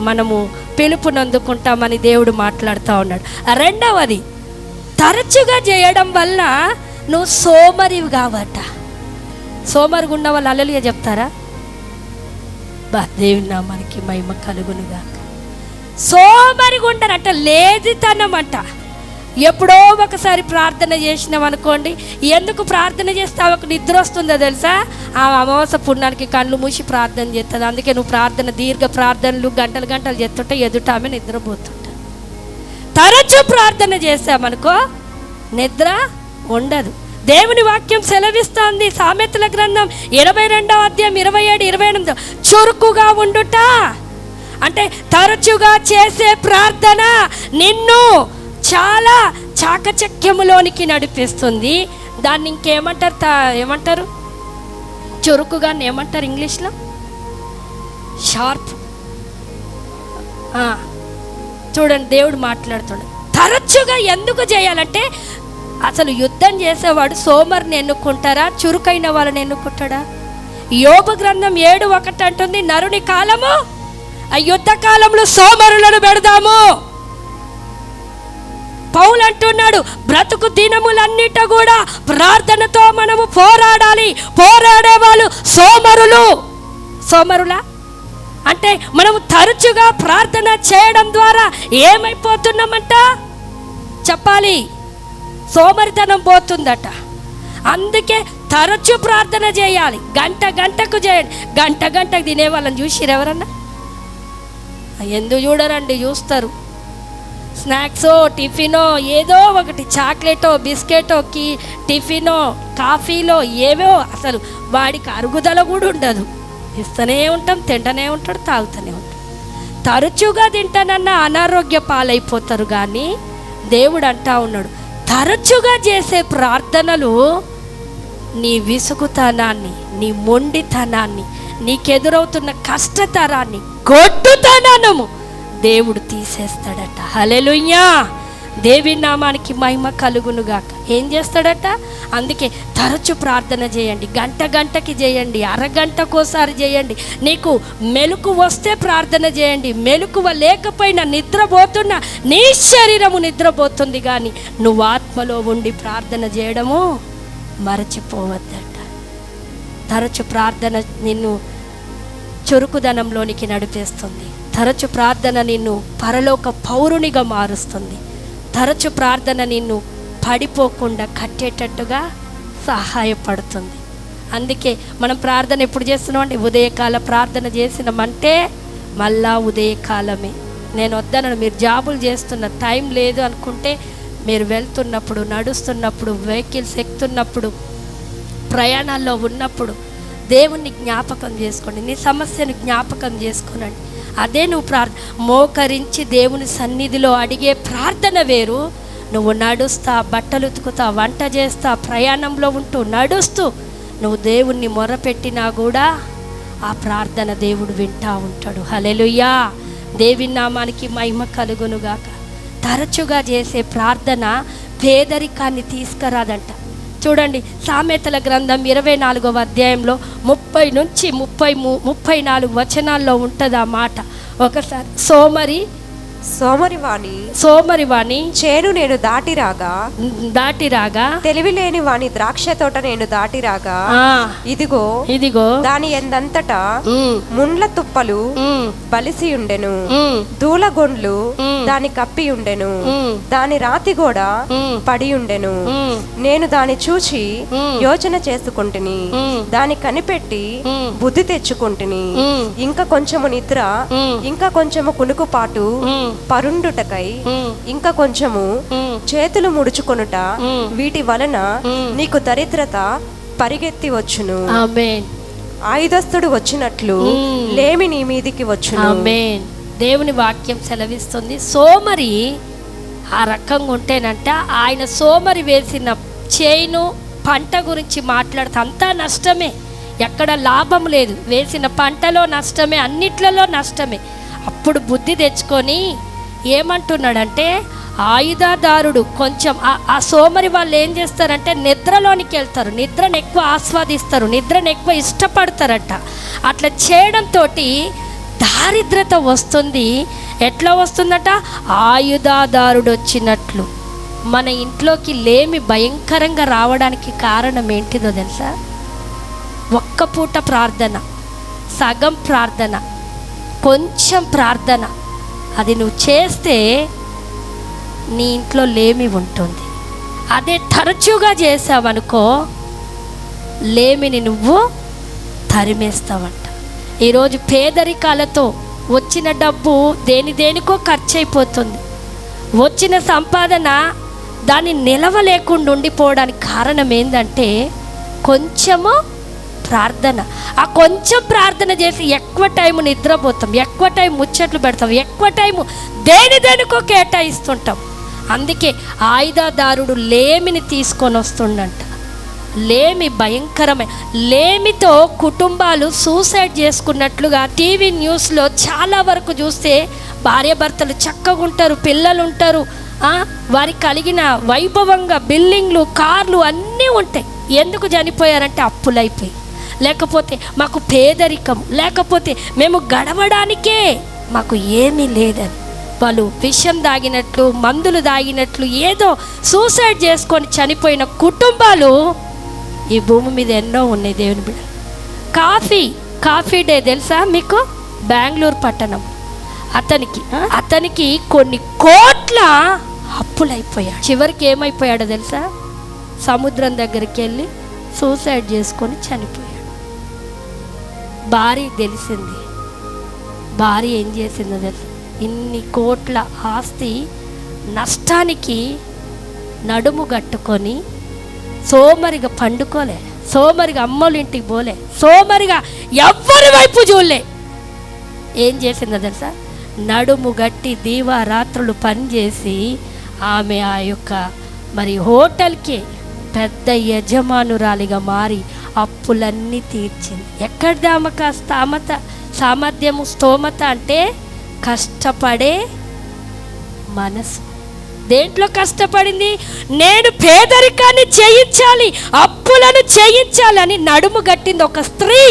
మనము పిలుపునందుకుంటామని దేవుడు మాట్లాడుతూ ఉన్నాడు. రెండవది, తరచుగా చేయడం వల్ల నువ్వు సోమరివి కావట. సోమరిగా ఉన్న వాళ్ళు హల్లెలూయా చెప్తారా? దేవుని నామానికి మహిమ కలుగునుగా. సోమరిగా ఉండరంట, లేజితనం అంట. ఎప్పుడో ఒకసారి ప్రార్థన చేసినాం అనుకోండి, ఎందుకు ప్రార్థన చేస్తే ఆమెకు నిద్ర వస్తుందో తెలుసా? ఆ అమావాస పుణ్యానికి కళ్ళు మూసి ప్రార్థన చేస్తుంది. అందుకే నువ్వు దీర్ఘ ప్రార్థనలు గంటలు గంటలు చేస్తుంటే ఎదుట ఆమె నిద్రపోతుంటా. తరచు ప్రార్థన చేసామనుకో నిద్ర ఉండదు. దేవుని వాక్యం సెలవిస్తోంది. సామెతల గ్రంథం 22వ అధ్యాయం 27, 28, చురుకుగా ఉండుట అంటే తరచుగా చేసే ప్రార్థన నిన్ను చాలా చాకచక్యములోనికి నడిపిస్తుంది. దాన్ని ఏమంటారు చురుకుగా ఏమంటారు ఇంగ్లీష్లో? షార్ప్. చూడండి, దేవుడు మాట్లాడుతున్నాడు. తరచుగా ఎందుకు చేయాలంటే, అసలు యుద్ధం చేసేవాడు సోమరిని ఎన్నుకుంటారా, చురుకైన వాళ్ళని ఎన్నుకుంటాడా? యోబు గ్రంథం 7:1 అంటుంది, నరుని కాలము ఆ యుద్ధ కాలంలో సోమరులను పెడదాము. పౌలు అంటున్నాడు, బ్రతుకు దినములన్నిట కూడా ప్రార్థనతో మనము పోరాడాలి. పోరాడే వాళ్ళు సోమరులా అంటే మనము తరచుగా ప్రార్థన చేయడం ద్వారా ఏమైపోతున్నామంట చెప్పాలి, సోమరితనం పోతుందట. అందుకే తరచు ప్రార్థన చేయాలి. గంటకు చేయండి. గంటకు తినే వాళ్ళని చూసిరు ఎవరన్నా? ఎందుకు చూడరండి, చూస్తారు. స్నాక్సో టిఫినో ఏదో ఒకటి, చాక్లెటో బిస్కెటో టిఫినో కాఫీలో ఏవో, అసలు వాడికి అరుగుదల కూడా ఉండదు. ఇస్తూనే ఉంటాం, తింటూనే ఉంటాడు, తాగుతూనే ఉంటాడు. తరచుగా తింటానన్నా అనారోగ్య పాలైపోతారు. కానీ దేవుడు అంటా ఉన్నాడు, తరచుగా చేసే ప్రార్థనలు నీ విసుగుతనాన్ని, నీ మొండితనాన్ని, నీకెదురవుతున్న కష్టతరాన్ని, గొడ్డుతనము దేవుడు తీసేస్తాడట. హల్లెలూయా. దేవుని నామానికి మహిమ కలుగునుగాక. ఏం చేస్తాడట? అందుకే తరచు ప్రార్థన చేయండి. గంటకి చేయండి, అరగంటకోసారి చేయండి. నీకు మెలకువ వస్తే ప్రార్థన చేయండి. మెలకువ లేకపోయినా నిద్రపోతున్నా నీ శరీరము నిద్రపోతుంది, కానీ నువ్వు ఆత్మలో ఉండి ప్రార్థన చేయడము మరచిపోవద్దట. తరచు ప్రార్థన నిన్ను చురుకుదనంలోనికి నడిపేస్తుంది. తరచు ప్రార్థన నిన్ను పరలోక పౌరునిగా మారుస్తుంది. తరచు ప్రార్థన నిన్ను పడిపోకుండా కట్టేటట్టుగా సహాయపడుతుంది. అందుకే మనం ప్రార్థన ఎప్పుడు చేస్తున్నామండి? ఉదయకాల ప్రార్థన చేసినామంటే మళ్ళా ఉదయకాలమే. నేను వద్దనను, మీరు జాబులు చేస్తున్న టైం లేదు అనుకుంటే మీరు వెళ్తున్నప్పుడు, నడుస్తున్నప్పుడు, వెహికల్స్ ఎక్కుతున్నప్పుడు, ప్రయాణాల్లో ఉన్నప్పుడు దేవుణ్ణి జ్ఞాపకం చేసుకోండి. నీ సమస్యను జ్ఞాపకం చేసుకోనండి. అదే నువ్వు మోకరించి దేవుని సన్నిధిలో అడిగే ప్రార్థన వేరు. నువ్వు నడుస్తా, బట్టలు ఉతుకుతా, వంట చేస్తా, ప్రయాణంలో ఉంటూ నడుస్తూ నువ్వు దేవుణ్ణి మొరపెట్టినా కూడా ఆ ప్రార్థన దేవుడు వింటా ఉంటాడు. హల్లెలూయా. దేవుని నామానికి మహిమ కలుగునుగాక. తరచుగా చేసే ప్రార్థన పేదరికాన్ని తీసుకురాదంట. చూడండి, సామెతల గ్రంథం 24వ అధ్యాయంలో 30 నుంచి 34 వచనాల్లో ఉంటుంది ఆ మాట. ఒకసారి సోమరివాణి చేను నేను దాటిరాగా తెలివి లేని వాని ద్రాక్ష తోట నేను దాటిరాగా ఇదిగో దాని ఎందంతటా ముండ్ల తుప్పలు బలిసి ఉండెను, దూలగొండ్లు దాని కప్పి ఉండెను, దాని రాతి గోడ పడి ఉండెను. నేను దాని చూచి యోచన చేసుకుంటుని, దాని కనిపెట్టి బుద్ధి తెచ్చుకుంటుని. ఇంకా కొంచెము నిద్ర, ఇంకా కొంచెము కునుకుపాటు పరుండుటకై, ఇంకా కొంచెము చేతులు ముడుచుకొనుట, వీటి వలన నీకు దరిద్రత పరిగెత్తి వచ్చును. ఆమేన్. ఆయుధస్తుడు వచ్చినట్లు లేమి నీ మీదికి వచ్చును. ఆమేన్. దేవుని వాక్యం సెలవిస్తుంది. సోమరి ఆ రకంగా ఉంటేనంట ఆయన సోమరి వేసిన చేను పంట గురించి మాట్లాడితే అంతా నష్టమే, ఎక్కడ లాభం లేదు, వేసిన పంటలో నష్టమే, అన్నిట్లలో నష్టమే. అప్పుడు బుద్ధి తెచ్చుకొని ఏమంటున్నాడంటే, ఆయుధదారుడు కొంచెం ఆ సోమరి వాళ్ళు ఏం చేస్తారంటే నిద్రలోనికి వెళ్తారు, నిద్రను ఎక్కువ ఆస్వాదిస్తారు, నిద్రను ఎక్కువ ఇష్టపడతారట. అట్లా చేయడంతో దారిద్రత వస్తుంది. ఎట్లా వస్తుందట? ఆయుధదారుడు వచ్చినట్లు. మన ఇంట్లోకి లేమి భయంకరంగా రావడానికి కారణం ఏంటిదో తెలుసా? ఒక్క పూట ప్రార్థన, సగం ప్రార్థన, కొంచెం ప్రార్థన, అది నువ్వు చేస్తే నీ ఇంట్లో లేమి ఉంటుంది. అదే తరచుగా చేసావనుకో లేమిని నువ్వు తరిమేస్తావంట. ఈరోజు పేదరికాలతో వచ్చిన డబ్బు దేనికో ఖర్చు అయిపోతుంది. వచ్చిన సంపాదన దాన్ని నిలవలేకుండా ఉండిపోవడానికి కారణం ఏంటంటే కొంచెము ప్రార్థన. ఆ కొంచెం ప్రార్థన చేసి ఎక్కువ టైం నిద్రపోతాం, ఎక్కువ టైం ముచ్చట్లు పెడతాం, ఎక్కువ టైము దేనికో కేటాయిస్తుంటాం. అందుకే ఆయుధదారుడు లేమిని తీసుకొని వస్తుండంట. లేమి భయంకరమైన లేమితో కుటుంబాలు సూసైడ్ చేసుకున్నట్లుగా టీవీ న్యూస్లో చాలా వరకు చూస్తే భార్యాభర్తలు చక్కగా ఉంటారు, పిల్లలు ఉంటారు, వారికి కలిగిన వైభవంగా బిల్డింగ్లు, కార్లు అన్నీ ఉంటాయి. ఎందుకు చనిపోయారంటే అప్పులైపోయి, లేకపోతే మాకు పేదరికం, లేకపోతే మేము గడవడానికే మాకు ఏమీ లేదని వాళ్ళు విషం దాగినట్లు, మందులు దాగినట్లు ఏదో సూసైడ్ చేసుకొని చనిపోయిన కుటుంబాలు ఈ భూమి మీద ఎన్నో ఉన్నాయి దేవుని బిడ్డ. కాఫీ డే తెలుసా మీకు? బెంగళూరు పట్టణం అతనికి కొన్ని కోట్ల అప్పులైపోయాడు. చివరికి ఏమైపోయాడో తెలుసా? సముద్రం దగ్గరికి వెళ్ళి సూసైడ్ చేసుకొని చనిపోయాడు. భార్య తెలిసింది. భార్య ఏం చేసిందో తెలుసా? ఇన్ని కోట్ల ఆస్తి నష్టానికి నడుము కట్టుకొని సోమరిగా పండుకోలే, సోమరిగా అమ్మోళ్ళ ఇంటికి పోలే, సోమరిగా ఎవ్వరి వైపు చూడలే. ఏం చేసిందో తెలుసా? నడుము గట్టి దీవారాత్రులు పనిచేసి ఆమె ఆ యొక్క మరి హోటల్కి పెద్ద యజమానురాలిగా మారి అప్పులన్నీ తీర్చింది. ఎక్కడిది ఆమెకు సామర్థ్యము, స్తోమత అంటే కష్టపడే మనసు. దేంట్లో కష్టపడింది? నేను పేదరికాన్ని చేయించాలి, అప్పులను చేయించాలని నడుము గట్టింది ఒక స్త్రీ.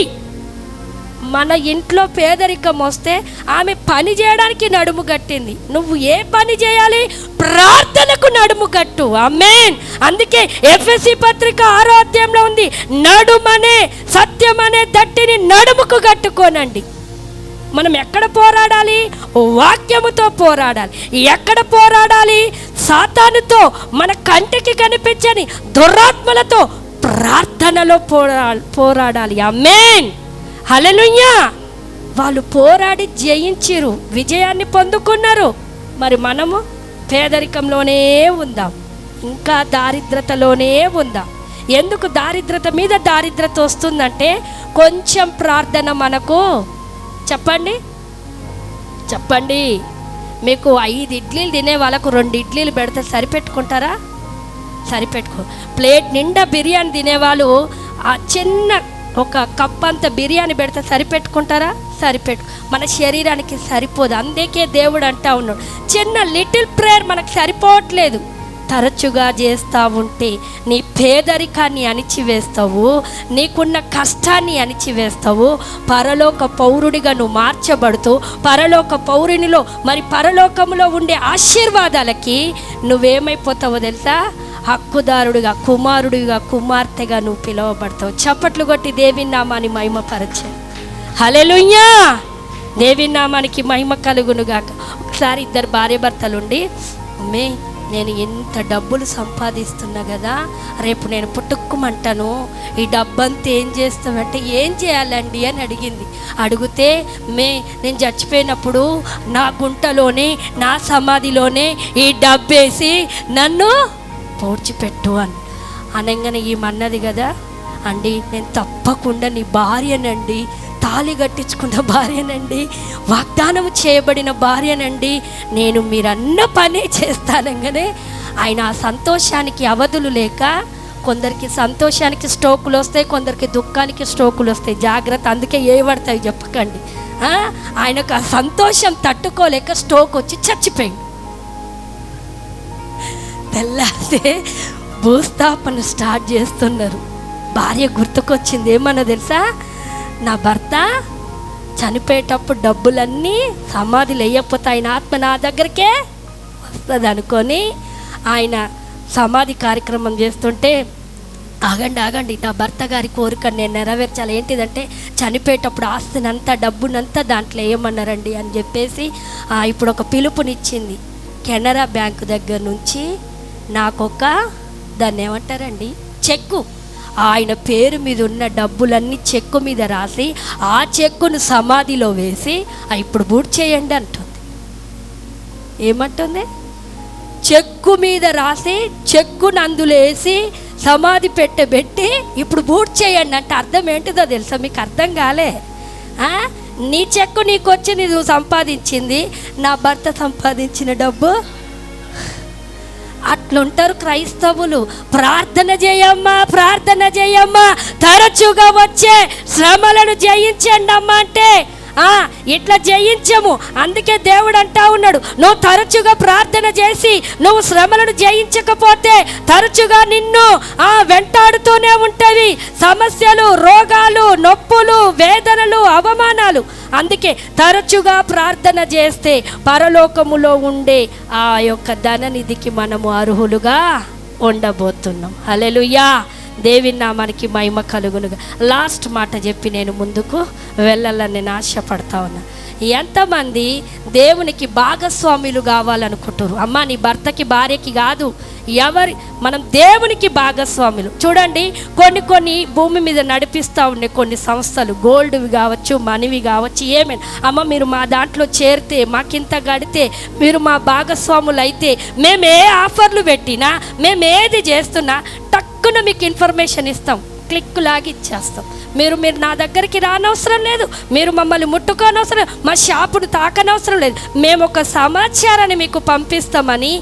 మన ఇంట్లో పేదరికం వస్తే ఆమె పని చేయడానికి నడుము గట్టింది. నువ్వు ఏ పని చేయాలి? ప్రార్థనకు నడుము గట్టు. ఆమేన్. అందుకే ఎఫెసీ పత్రిక 6వ అధ్యాయంలో ఉంది, నడుమనే సత్యమనే దట్టిని నడుముకు కట్టుకోనండి. మనం ఎక్కడ పోరాడాలి? వాక్యముతో పోరాడాలి. ఎక్కడ పోరాడాలి? సాతానుతో, మన కంటికి కనిపించని దురాత్మలతో ప్రార్థనలో పోరాడాలి. ఆమేన్, హల్లెలూయా. వాళ్ళు పోరాడి జయించిరు, విజయాన్ని పొందుకున్నారు. మరి మనము పేదరికంలోనే ఉందాం, ఇంకా దారిద్రతలోనే ఉందాం. ఎందుకు దారిద్రత మీద దారిద్రత వస్తుందంటే కొంచెం ప్రార్థన మనకు. చెప్పండి మీకు 5 ఇడ్లీలు తినే వాళ్ళకు 2 ఇడ్లీలు పెడితే సరిపెట్టుకుంటారా? సరిపెట్టుకో. ప్లేట్ నిండా బిర్యానీ తినేవాళ్ళు ఆ చిన్న ఒక కప్ అంత బిర్యానీ పెడితే సరిపెట్టుకుంటారా? మన శరీరానికి సరిపోదు. అందుకే దేవుడు అంటా ఉన్నాడు, చిన్న లిటిల్ ప్రేయర్ మనకు సరిపోవట్లేదు. తరచుగా చేస్తూ ఉంటే నీ పేదరికాన్ని అణిచివేస్తావు, నీకున్న కష్టాన్ని అణిచివేస్తావు. పరలోక పౌరుడిగా నువ్వు మార్చబడుతూ పరలోక పౌరునిలో మరి పరలోకంలో ఉండే ఆశీర్వాదాలకి నువ్వేమైపోతావో తెలుసా? హక్కుదారుడిగా, కుమారుడిగా, కుమార్తెగా నువ్వు పిలువబడతావు. చప్పట్లు కొట్టి దేవుని నామాన్ని మహిమపరచే. హల్లెలూయా. దేవుని నామానికి మహిమ కలుగునుగాక. ఒకసారి 2 భార్యాభర్తలుండి, అమ్మే నేను ఎంత డబ్బులు సంపాదిస్తున్నా కదా, రేపు నేను పుట్టుక్కుమంటాను, ఈ డబ్బంతా ఏం చేస్తామంటే ఏం చేయాలండి అని అడిగింది. అడిగితే నేను చచ్చిపోయినప్పుడు నా గుంటలోనే, నా సమాధిలోనే ఈ డబ్బేసి నన్ను పూడ్చిపెట్టు అని అనగానే ఏమన్నది కదా, అండి నేను తప్పకుండా నీ భార్యనండి, తాళి కట్టించుకున్న భార్యనండి, వాగ్దానం చేయబడిన భార్యనండి, నేను మీరన్న పనే చేస్తానగానే ఆయన ఆ సంతోషానికి అవధులు లేక, కొందరికి సంతోషానికి స్ట్రోకులు వస్తాయి, కొందరికి దుఃఖానికి స్ట్రోకులు వస్తాయి. జాగ్రత్త, అందుకే ఏ పడతాయి చెప్పకండి. ఆయనకు ఆ సంతోషం తట్టుకోలేక స్ట్రోక్ వచ్చి చచ్చిపోయింది. తెల్లారితే భూస్థాపన స్టార్ట్ చేస్తున్నారు. భార్య గుర్తుకొచ్చింది. ఏమన్నా తెలుసా, నా భర్త చనిపోయేటప్పుడు డబ్బులన్నీ సమాధిలో వేయకపోతే ఆయన ఆత్మ నా దగ్గరికే వస్తుంది అనుకొని ఆయన సమాధి కార్యక్రమం చేస్తుంటే, ఆగండి నా భర్త గారి కోరిక నేను నెరవేర్చాలి. ఏంటిదంటే చనిపోయేటప్పుడు ఆస్తినంతా డబ్బునంతా దాంట్లో వేయమన్నారండి అని చెప్పేసి ఇప్పుడు ఒక పిలుపునిచ్చింది. కెనరా బ్యాంకు దగ్గర నుంచి నాకొక దాన్ని ఏమంటారండి, చెక్కు, ఆయన పేరు మీద ఉన్న డబ్బులన్నీ చెక్కు మీద రాసి ఆ చెక్కును సమాధిలో వేసి ఇప్పుడు బూట్ చేయండి అంటుంది. ఏమంటుంది? చెక్కు మీద రాసి చెక్కును అందులో వేసి సమాధి పెట్టబెట్టి ఇప్పుడు బూట్ చేయండి అంటే అర్థం ఏంటిదో తెలుసా? మీకు అర్థం కాలే? నీ చెక్కు నీకు వచ్చి నువ్వు సంపాదించింది, నా భర్త సంపాదించిన డబ్బు. అట్లుంటారు క్రైస్తవులు. ప్రార్థన చేయమ్మా, తరచుగా వచ్చే శ్రమలను జయించండి అమ్మా అంటే ఇట్లా జయించము. అందుకే దేవుడు అంటా ఉన్నాడు, నువ్వు తరచుగా ప్రార్థన చేసి నువ్వు శ్రమలను జయించకపోతే తరచుగా నిన్ను వెంటాడుతూనే ఉంటవి సమస్యలు, రోగాలు, నొప్పులు, వేదనలు, అవమానాలు. అందుకే తరచుగా ప్రార్థన చేస్తే పరలోకములో ఉండే ఆ యొక్క ధననిధికి మనము అర్హులుగా ఉండబోతున్నాం. హల్లెలూయా, దేవుని నామానికి మహిమ కలుగునుగా. లాస్ట్ మాట చెప్పి నేను ముందుకు వెళ్ళాలని నేను ఆశపడతా ఉన్నా. ఎంతమంది దేవునికి భాగస్వాములు కావాలనుకుంటారు? అమ్మ, నీ భర్తకి భార్యకి కాదు, మనం దేవునికి భాగస్వాములు. చూడండి, కొన్ని భూమి మీద నడిపిస్తూ ఉండే కొన్ని సంస్థలు, గోల్డ్వి కావచ్చు, మనీవి కావచ్చు, ఏమైనా, అమ్మ మీరు మా దాంట్లో చేరితే, మాకింత గడితే, మీరు మా భాగస్వాములు అయితే, మేము ఏ ఆఫర్లు పెట్టినా, మేము ఏది చేస్తున్నా టక్కున మీకు ఇన్ఫర్మేషన్ ఇస్తాం, క్లిక్ లాగి ఇచ్చేస్తాం. మీరు నా దగ్గరికి రానవసరం లేదు, మీరు మమ్మల్ని ముట్టుకోనవసరం, మా షాపును తాకనవసరం లేదు, మేము ఒక సమాచారాన్ని మీకు పంపిస్తామని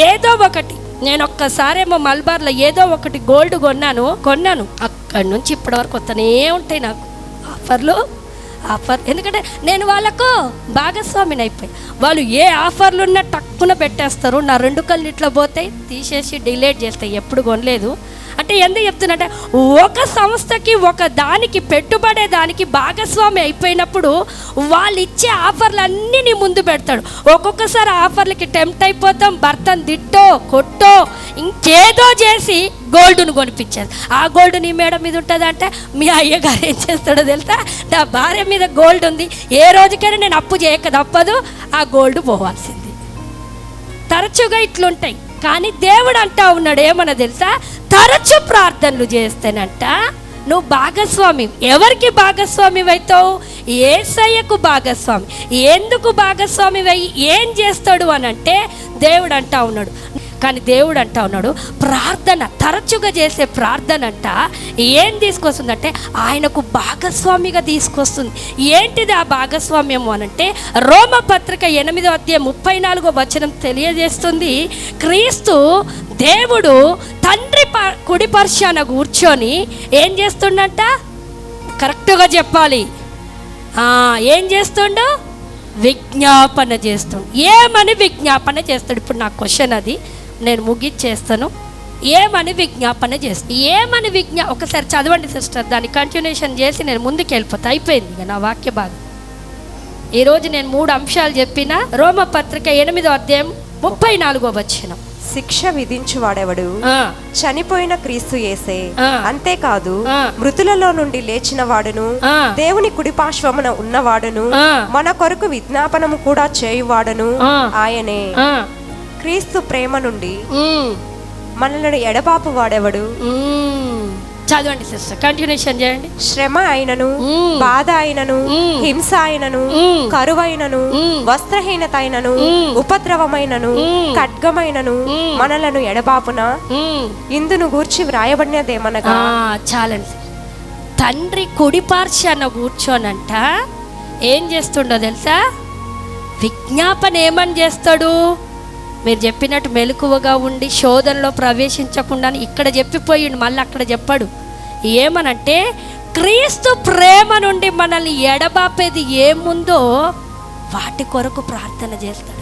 ఏదో ఒకటి. నేను ఒక్కసారేమో మల్బార్లో ఏదో ఒకటి గోల్డ్ కొన్నాను. అక్కడి నుంచి ఇప్పటివరకు వస్తూనే ఉంటాయి నాకు ఆఫర్. ఎందుకంటే నేను వాళ్ళకు భాగస్వామిని అయిపోయి, వాళ్ళు ఏ ఆఫర్లు ఉన్నా టక్కున పెట్టేస్తారు. నా 2 కళ్ళు ఇట్లా పోతాయి, తీసేసి డిలీట్ చేస్తాయి. ఎప్పుడు కొనలేదు అంటే ఎందుకు చెప్తున్నట్టే, ఒక సంస్థకి ఒక దానికి పెట్టుబడే దానికి భాగస్వామి అయిపోయినప్పుడు వాళ్ళు ఇచ్చే ఆఫర్లు అన్నీ నీ ముందు పెడతాడు. ఒక్కొక్కసారి ఆఫర్లకి టెంప్ట్ అయిపోతాం, భర్తను తిట్టో కొట్టో ఇంకేదో చేసి గోల్డ్ను కొనిపించేది. ఆ గోల్డ్ నీ మేడ మీద ఉంటుంది అంటే మీ అయ్యగారు ఏం చేస్తాడో తెలుసా, నా భార్య మీద గోల్డ్ ఉంది, ఏ రోజుకైనా నేను అప్పు చేయక తప్పదు, ఆ గోల్డ్ పోవాల్సింది. తరచుగా ఇట్లుంటాయి. కానీ దేవుడు అంటా ఉన్నాడు ఏమన్నా తెలుసా, తరచు ప్రార్థనలు చేస్తేనంట నువ్వు భాగస్వామి. ఎవరికి భాగస్వామి అవుతావు? యేసయ్యకు భాగస్వామి. ఎందుకు భాగస్వామి అయ్యి ఏం చేస్తాడు అని అంటే దేవుడు అంటా ఉన్నాడు. కానీ దేవుడు అంటా ఉన్నాడు, ప్రార్థన తరచుగా చేసే ప్రార్థన అంట ఏం తీసుకొస్తుందంటే ఆయనకు భాగస్వామిగా తీసుకొస్తుంది. ఏంటిది ఆ భాగస్వామ్యము అనంటే, రోమపత్రిక 8వ అధ్యాయం 34వ వచనం తెలియజేస్తుంది. క్రీస్తు దేవుడు తండ్రి కుడి పర్శాన కూర్చొని ఏం చేస్తుండంట? కరెక్ట్గా చెప్పాలి, ఏం చేస్తుండు? విజ్ఞాపన చేస్తుండు. ఏమని విజ్ఞాపన చేస్తాడు? ఇప్పుడు నా క్వశ్చన్ అది, నేను ముగిచ్చేస్తాను. ఏమని విజ్ఞాపన చేస్తాను? ఒకసారి చదవండి సిస్టర్, దాన్ని కంటిన్యూషన్ చేసి నేను ముందుకు వెళ్ళిపోతా. అయిపోయింది ఇక నా వాక్య భాగం. ఈరోజు నేను 3 అంశాలు చెప్పిన. రోమపత్రిక 8వ అధ్యాయం 34వ వచనం. శిక్ష విధించువాడెవడు? చనిపోయిన క్రీస్తు యేసే. అంతేకాదు మృతులలో నుండి లేచిన వాడును, దేవుని కుడిపార్శ్వమున ఉన్నవాడును, మన కొరకు విజ్ఞాపనము కూడా చేయువాడును ఆయనే. క్రీస్తు ప్రేమ నుండి మనలను ఎడబాపు వాడెవడు? చదవండి సిస్టర్, కంటిన్యూషన్ చేయండి. శ్రమ అయినను, బాధ అయినను, హింస అయినను, కరువైనను, వస్త్రహీనత అయినను, ఉపద్రవమైనను, ఖడ్గమైనను మనలను ఎడబాపున ఇందును గూర్చి వ్రాయబడినదేమనగా. చాలండి. తండ్రి కుడిపార్శ్వాన కూర్చోనంట ఏం చేస్తుండో తెలుసా? విజ్ఞాపన ఏమని చేస్తాడు? మీరు చెప్పినట్టు మెలకువగా ఉండి శోధనలో ప్రవేశించకుండా ఇక్కడ చెప్పిపోయిండు, మళ్ళీ అక్కడ చెప్పాడు. ఏమనంటే క్రీస్తు ప్రేమ నుండి మనల్ని ఎడబాపేది ఏముందో వాటి కొరకు ప్రార్థన చేస్తాడు.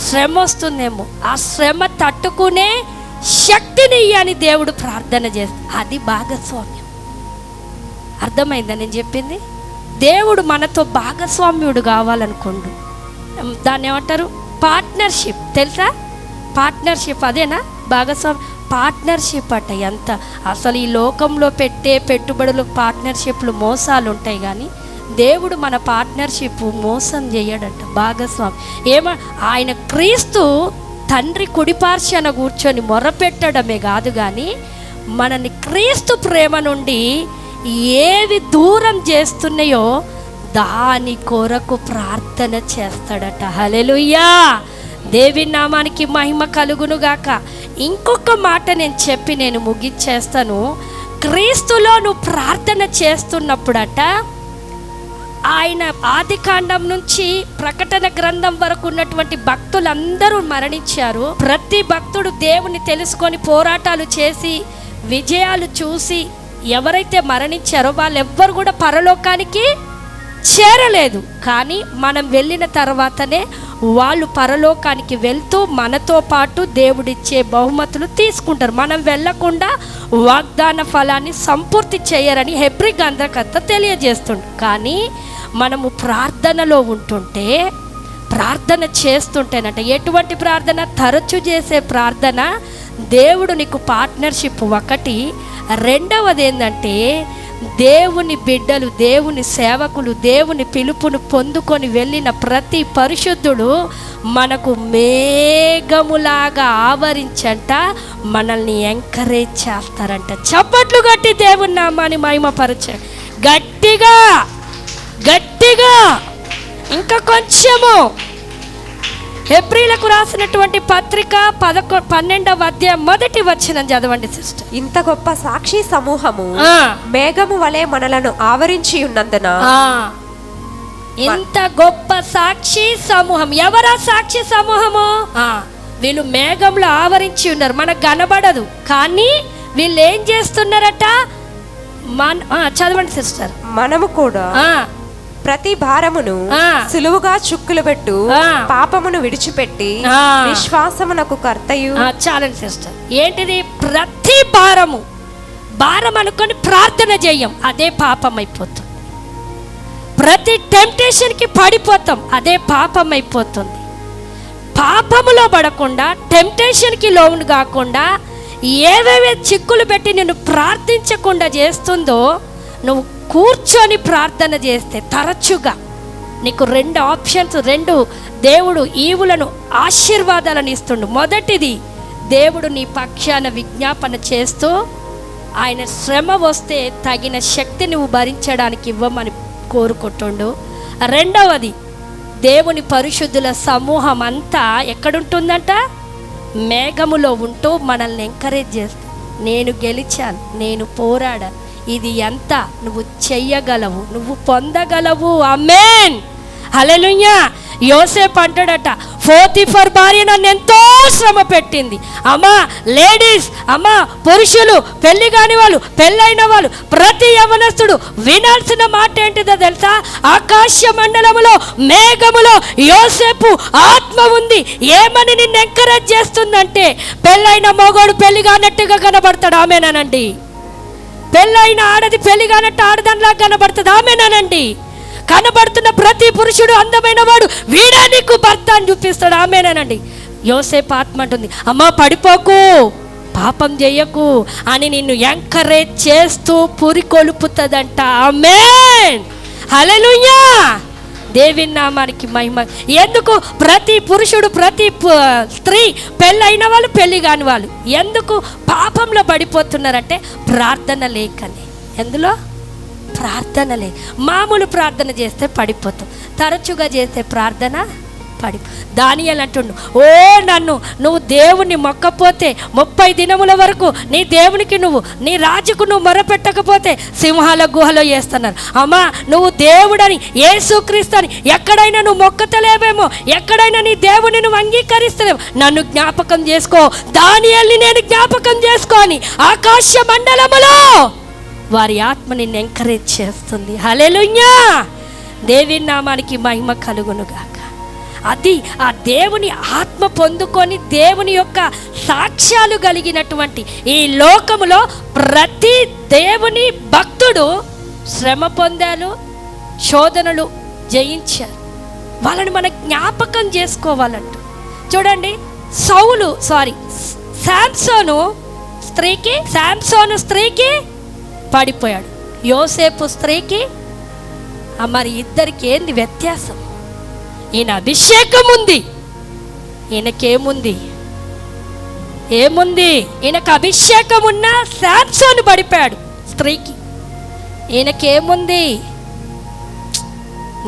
శ్రమ వస్తుందేమో, ఆ శ్రమ తట్టుకునే శక్తిని అని దేవుడు ప్రార్థన చేస్తాడు. అది భాగస్వామ్యం. అర్థమైందా నేను చెప్పింది? దేవుడు మనతో భాగస్వామ్యుడు కావాలనుకోండు. దాన్ని ఏమంటారు? పార్ట్నర్షిప్. తెలుసా? పార్ట్నర్షిప్ అదేనా భాగస్వామ్యం? పార్ట్నర్షిప్ అట. ఎంత అసలు ఈ లోకంలో పెట్టే పెట్టుబడులు పార్ట్నర్షిప్లు మోసాలు ఉంటాయి, కానీ దేవుడు మన పార్ట్నర్షిప్ మోసం చేయడట, భాగస్వామి. ఆయన క్రీస్తు తండ్రి కుడిపార్శ్వాన కూర్చొని మొరపెట్టడమే కాదు, కానీ మనని క్రీస్తు ప్రేమ నుండి ఏవి దూరం చేస్తున్నాయో దాని కొరకు ప్రార్థన చేస్తాడట. హల్లెలూయా, దేవుని నామానికి మహిమ కలుగును గాక. ఇంకొక మాట నేను చెప్పి నేను ముగిచ్చేస్తాను. క్రీస్తులో నువ్వు ప్రార్థన చేస్తున్నప్పుడట, ఆయన ఆదికాండం నుంచి ప్రకటన గ్రంథం వరకు ఉన్నటువంటి భక్తులందరూ మరణించారు. ప్రతి భక్తుడు దేవుని తెలుసుకొని పోరాటాలు చేసి విజయాలు చూసి ఎవరైతే మరణించారో వాళ్ళెవ్వరు కూడా పరలోకానికి చేరలేదు. కానీ మనం వెళ్ళిన తర్వాతనే వాళ్ళు పరలోకానికి వెళ్తూ మనతో పాటు దేవుడిచ్చే బహుమతులు తీసుకుంటారు. మనం వెళ్ళకుండా వాగ్దాన ఫలాన్ని సంపూర్తి చేయరని హెబ్రీ గ్రంథకర్త తెలియజేస్తుండు. కానీ మనము ప్రార్థనలో ఉంటుంటే, ప్రార్థన చేస్తుంటేనట, ఎటువంటి ప్రార్థన? తరచు చేసే ప్రార్థన. దేవుడు నీకు పార్ట్నర్షిప్ ఒకటి. రెండవది ఏంటంటే, దేవుని బిడ్డలు, దేవుని సేవకులు, దేవుని పిలుపును పొందుకొని వెళ్ళిన ప్రతి పరిశుద్ధుడు మనకు మేఘములాగా ఆవరించంట మనల్ని ఎంకరేజ్ చేస్తారంట. చప్పట్లు కొట్టి దేవుని నామాన్ని మహిమపరచ. గట్టిగా గట్టిగా ఇంకా కొంచెము. హెబ్రీలకు రాసినటువంటి పత్రిక 12వ అధ్యాయం 1వ వచనం చదవండి సిస్టర్. ఇంత గొప్ప సాక్షి సమూహము మేఘము వలె మనలను ఆవరించి ఉన్నందున. ఇంత గొప్ప సాక్షి సమూహం. ఎవరా సాక్షి సమూహము? వీళ్ళు మేఘంలో ఆవరించి ఉన్నారు, మనకు కనబడదు, కానీ వీళ్ళు ఏం చేస్తున్నారట? చదవండి సిస్టర్. మనము కూడా ప్రతి భారమును సులువుగా చుక్కులు పెట్టు పాపమును విడిచిపెట్టి విశ్వాసమునకు కర్తయు. చాలండి సిస్టర్. ఏంటిది? ప్రతి భారం అనుకొని ప్రార్థన చెయ్యం, అదే పాపం అయిపోతుంది. ప్రతి టెంప్టేషన్కి పడిపోతాం, అదే పాపం అయిపోతుంది. పాపములో పడకుండా, టెంప్టేషన్కి లోను కాకుండా, ఏవేవే చిక్కులు పెట్టి నిన్ను ప్రార్థించకుండా చేస్తుందో, నువ్వు కూర్చొని ప్రార్థన చేస్తే తరచుగా నీకు 2 ఆప్షన్స్, 2 దేవుడు ఈవులను ఆశీర్వాదాలను ఇస్తుండు. మొదటిది, దేవుడు నీ పక్షాన విజ్ఞాపన చేస్తూ ఆయన శ్రమ వస్తే తగిన శక్తి నువ్వు భరించడానికి ఇవ్వమని కోరుకుంటుండు. రెండవది, దేవుని పరిశుద్ధుల సమూహం అంతా ఎక్కడుంటుందంట? మేఘములో ఉంటూ మనల్ని ఎంకరేజ్ చేస్తుంది. నేను గెలిచాను, నేను పోరాడాను, ఇది ఎంత నువ్వు చెయ్యగలవు, నువ్వు పొందగలవు. ఆమేన్, హల్లెలూయా. యోసేపు అంటాడట, పోతీఫర్ భార్య నన్ను ఎంతో శ్రమ పెట్టింది. అమ్మా లేడీస్, అమ్మా పురుషులు, పెళ్లి కాని వాళ్ళు, పెళ్ళైన వాళ్ళు, ప్రతి యవనస్తుడు వినాల్సిన మాట ఏంటిదో తెలుసా? ఆకాశ మండలములో మేఘములో యోసేపు ఆత్మ ఉంది. ఏమని నిన్ను ఎంకరేజ్ చేస్తుందంటే, పెళ్ళైన మగోడు పెళ్లి కానట్టుగా కనబడతాడు. ఆమేనండి. పెళ్ళైన ఆడది పెళ్లి కానట్టు ఆడదానిలా కనబడుతుంది. ఆమేనండి. కనబడుతున్న ప్రతి పురుషుడు అందమైన వాడు, వీడే నీకు భర్త అని చూపిస్తాడు. ఆమేనండి. యోసేపు ఆత్మ అంటుంది, అమ్మా పడిపోకు, పాపం చెయ్యకు అని నిన్ను ఎంకరేజ్ చేస్తూ పురికొలుపుతుందంట. ఆమేన్, హల్లెలూయా. దేవుని నామానికి మహిమ. ఎందుకు ప్రతి పురుషుడు, ప్రతి స్త్రీ, పెళ్ళైన వాళ్ళు, పెళ్లి కాని వాళ్ళు ఎందుకు పాపంలో పడిపోతున్నారంటే? ప్రార్థన లేకనే. ఎందులో? ప్రార్థన లే. మామూలు ప్రార్థన చేస్తే పడిపోతాం, తరచుగా చేసే ప్రార్థన పడి దానియేలు అంటుండు, ఓ నన్ను నువ్వు దేవుణ్ణి మొక్కపోతే 30 దినముల వరకు నీ దేవునికి నువ్వు నీ రాజుకు నువ్వు మొరపెట్టకపోతే సింహాల గుహలో వేస్తున్నారు. అమ్మా నువ్వు దేవుడని యేసుక్రీస్తు అని ఎక్కడైనా నువ్వు మొక్కతలేవేమో, ఎక్కడైనా నీ దేవుని నువ్వు అంగీకరిస్తలేవు, నన్ను జ్ఞాపకం చేసుకో, దానియేలుని నేను జ్ఞాపకం చేసుకొని ఆకాశ మండలములో వారి ఆత్మ నిన్ను ఎంకరేజ్ చేస్తుంది. హల్లెలూయా, దేవుని నామానికి మహిమ కలుగునుగాక. అది ఆ దేవుని ఆత్మ పొందుకొని దేవుని యొక్క సాక్ష్యాలు కలిగినటువంటి ఈ లోకములో ప్రతి దేవుని భక్తుడు శ్రమ పొందారు, శోధనలు జయించారు. వాళ్ళని మనం జ్ఞాపకం చేసుకోవాలంట. చూడండి, శాంసోను స్త్రీకి పడిపోయాడు, యోసేపు స్త్రీకి. మరి ఇద్దరికి ఏంది వ్యత్యాసం? ఈయన అభిషేకం ఉంది, ఈయనకేముంది? ఏముంది? ఈయనకు అభిషేకం ఉన్నా శాంసోను పడిపోయాడు స్త్రీకి, ఈయనకేముంది?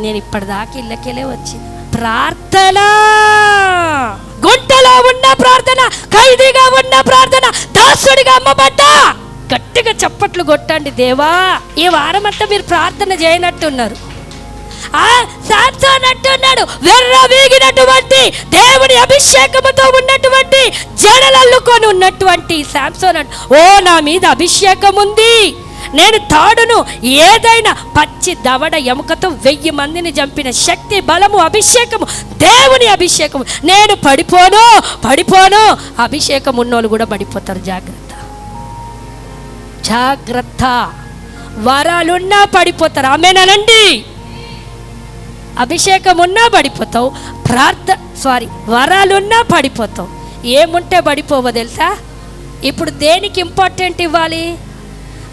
నేను ఇప్పటిదాకా ఇళ్ళకెళ్ళే వచ్చింది. ప్రార్థన, గుంటలో ఉన్న ప్రార్థన, ఖైదీగా ఉన్న ప్రార్థన, దాసుడిగా అమ్మబడ్డా గట్టిగా చప్పట్లు కొట్టండి. దేవా, ఈ వారం అంతా మీరు ప్రార్థన చేయనట్టున్నారు. శాంసోను అంటున్నాడు, వెర్రవీగినటువంటి దేవుని అభిషేకముతో ఉన్నటువంటి జడలల్లుకొని ఉన్నటువంటి శాంసోను, ఓ నా మీద అభిషేకం ఉంది, నేను తాడును ఏదైనా పచ్చి దవడ ఎముకతో 1000 మందిని చంపిన శక్తి, బలము, అభిషేకము, దేవుని అభిషేకము, నేను పడిపోను. అభిషేకం ఉన్నోళ్ళు కూడా పడిపోతారు. జాగ్రత్త. వరాలున్నా పడిపోతారు. ఆమేనండి. అభిషేకం ఉన్నా పడిపోతావు, వరాలున్నా పడిపోతావు. ఏముంటే పడిపోవో తెలుసా? ఇప్పుడు దేనికి ఇంపార్టెంట్ ఇవ్వాలి?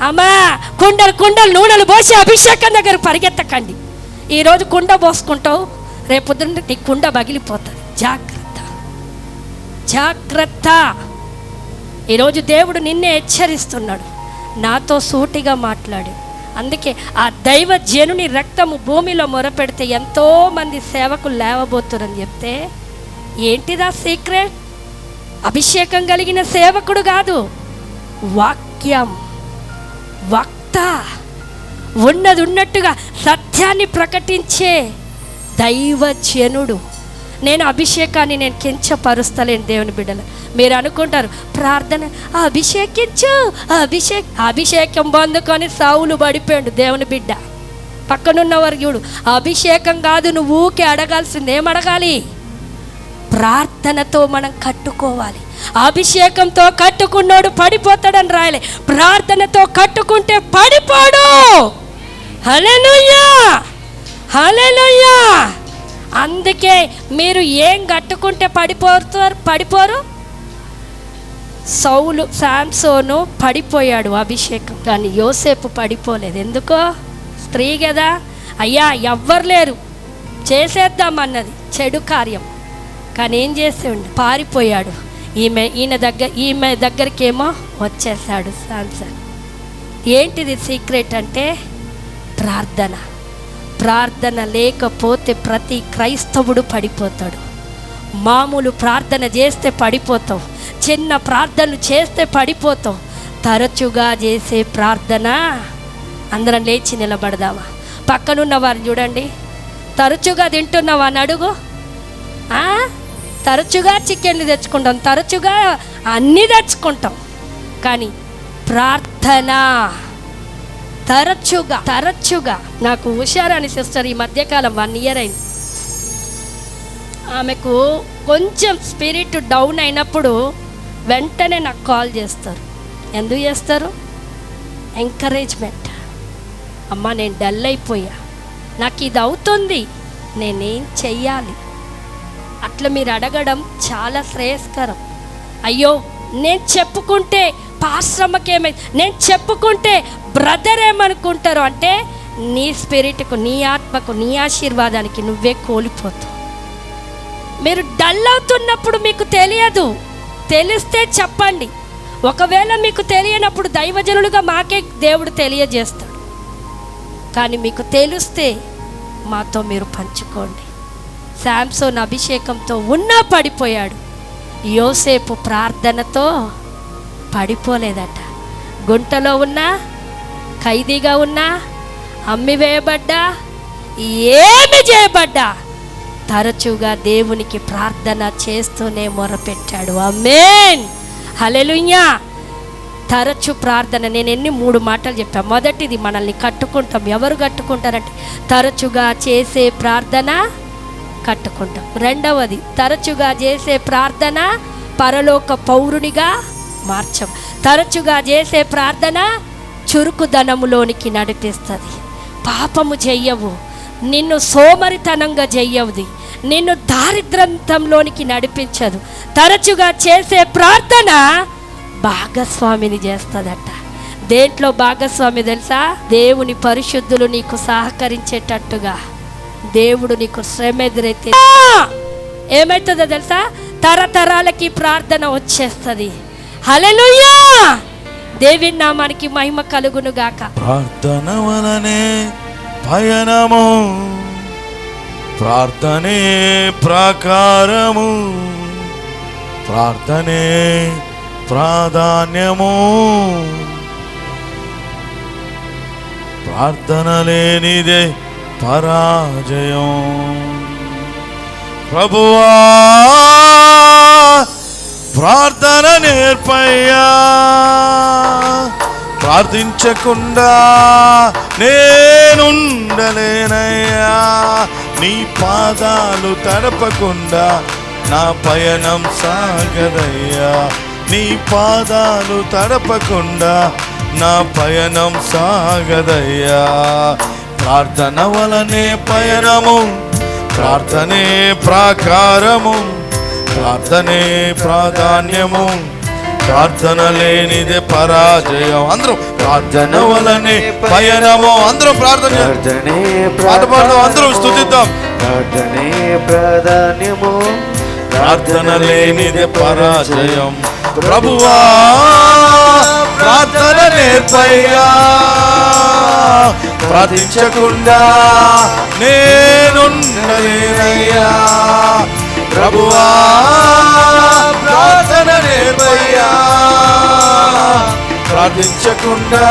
అమ్మా, కుండలు నూనెలు పోసి అభిషేకం దగ్గర పరిగెత్తకండి. ఈరోజు కుండ పోసుకుంటావు, రేపొద్దున నీ కుండ పగిలిపోతుంది. జాగ్రత్త. ఈరోజు దేవుడు నిన్నే హెచ్చరిస్తున్నాడు, నాతో సూటిగా మాట్లాడు. అందుకే ఆ దైవ జనుని రక్తము భూమిలో మొరపెడితే ఎంతోమంది సేవకులు లేవబోతురని చెప్తే, ఏంటిదా సీక్రెట్? అభిషేకం కలిగిన సేవకుడు కాదు, వాక్యం, వక్త, ఉన్నది ఉన్నట్టుగా సత్యాన్ని ప్రకటించే దైవజనుడు. నేను అభిషేకాన్ని నేను కించపరుస్తలేను దేవుని బిడ్డలు. మీరు అనుకుంటారు ప్రార్థన అభిషేకించు, అభిషేకం పొందుకొని సౌలు పడిపోయాడు దేవుని బిడ్డ. పక్కనున్నవారు చూడు, అభిషేకం కాదు, నువ్వు ఊకే అడగాల్సింది. ఏమడగాలి? ప్రార్థనతో మనం కట్టుకోవాలి. అభిషేకంతో కట్టుకున్నాడు పడిపోతాడని రాయలే, ప్రార్థనతో కట్టుకుంటే పడిపోడు. హల్లెలూయా, హల్లెలూయా. అందుకే మీరు ఏం కట్టుకుంటే పడిపోరు. శాంసోను పడిపోయాడు అభిషేకం, కానీ యోసేపు పడిపోలేదు. ఎందుకో? స్త్రీ కదా, అయ్యా ఎవ్వరు లేరు, చేసేద్దామన్నది చెడు కార్యం. కానీ ఏం చేసేవాడు? పారిపోయాడు. ఈమె దగ్గరికేమో వచ్చేసాడు శాంసన్. ఏంటిది సీక్రెట్ అంటే ప్రార్థన లేకపోతే ప్రతి క్రైస్తవుడు పడిపోతాడు. మామూలు ప్రార్థన చేస్తే పడిపోతావు, చిన్న ప్రార్థనలు చేస్తే పడిపోతావు. తరచుగా చేసే ప్రార్థన. అందరం లేచి నిలబడదామా? పక్కనున్న వారిని చూడండి, తరచుగా తింటున్నావా అని అడుగు. తరచుగా చికెన్లు తెచ్చుకుంటాం, తరచుగా అన్నీ తెచ్చుకుంటాం, కానీ ప్రార్థన తరచుగా. నాకు ఉషారాని సిస్టర్ ఈ మధ్యకాలం 1 year అయింది. ఆమెకు కొంచెం స్పిరిట్ డౌన్ అయినప్పుడు వెంటనే నాకు కాల్ చేస్తారు. ఎందుకు చేస్తారు? ఎంకరేజ్మెంట్. అమ్మ నేను డల్ అయిపోయా, నాకు ఇది అవుతుంది, నేనేం చెయ్యాలి? అట్లా మీరు అడగడం చాలా శ్రేయస్కరం. అయ్యో నేను చెప్పుకుంటే పాశ్రమకేమైంది, నేను చెప్పుకుంటే బ్రదర్ ఏమనుకుంటారు అంటే నీ స్పిరిట్కు, నీ ఆత్మకు, నీ ఆశీర్వాదానికి నువ్వే కోల్పోతావు. మీరు డల్ అవుతున్నప్పుడు మీకు తెలియదు, తెలిస్తే చెప్పండి. ఒకవేళ మీకు తెలియనప్పుడు దైవజనులుగా మాకే దేవుడు తెలియజేస్తాడు. కానీ మీకు తెలిస్తే మాతో మీరు పంచుకోండి. శాంసోన్ అభిషేకంతో ఉన్నా పడిపోయాడు. యోసేపు ప్రార్థనతో పడిపోలేదట. గుంటలో ఉన్నా, ఖైదీగా ఉన్నా, అమ్మివేయబడ్డా, ఏమి చేయబడ్డా తరచుగా దేవునికి ప్రార్థన చేస్తూనే మొరపెట్టాడు. ఆమేన్, హల్లెలూయా. తరచు ప్రార్థన. నేను 3 మాటలు చెప్పాను. మొదటిది, మనల్ని కట్టుకుంటాం. ఎవరు కట్టుకుంటారంటే తరచుగా చేసే ప్రార్థన కట్టుకుంటాం. రెండవది, తరచుగా చేసే ప్రార్థన పరలోక పౌరునిగా మార్చం. తరచుగా చేసే ప్రార్థన చురుకుదనములోనికి నడిపిస్తుంది. పాపము చెయ్యవు, నిన్ను సోమరితనంగా చెయ్యవుది, నిన్ను దారిద్ర్యంలోనికి నడిపించదు. తరచుగా చేసే ప్రార్థన భాగస్వామిని చేస్తుందట. దేంట్లో భాగస్వామి తెలుసా? దేవుని పరిశుద్ధులు నీకు సహకరించేటట్టుగా దేవుడు నీకు శ్రమ ఎదురైతే ఏమవుతుందో తెలుసా? తరతరాలకి ప్రార్థన వచ్చేస్తుంది. హల్లెలూయా, దేవుని నామానికి మహిమ కలుగును గాక. ప్రార్థన వలనే పయనము, ప్రార్థనే ప్రాకారము, ప్రార్థనే ప్రాధాన్యము, ప్రార్థన లేనిదే పరాజయం. ప్రభువా ప్రార్థన నేర్పయ్యా, ప్రార్థించకుండా నేనుండలేనయ్యా, నీ పాదాలు తడపకుండా నా పయనం సాగదయ్యా, నీ పాదాలు తడపకుండా నా పయనం సాగదయ్యా. ప్రార్థన వలనే పయనము, ప్రార్థనే ప్రాకారము, ప్రార్థనే ప్రాధాన్యము, ప్రార్థన లేనిదే పరాజయం. అందరం ప్రార్థన వలనే పయనము. అందరం ప్రార్థన పాడదాం, అందరం స్తుతిద్దాం. ప్రార్థనే ప్రాధాన్యము, ప్రార్థన లేనిదే పరాజయం. ప్రభువా ప్రార్థన నేర్పయ్యా, ప్రార్థించకుండా నేనుండలేనయ్యా. ప్రభువా ప్రార్థన నేర్పయ్యా, ప్రార్థించకుండా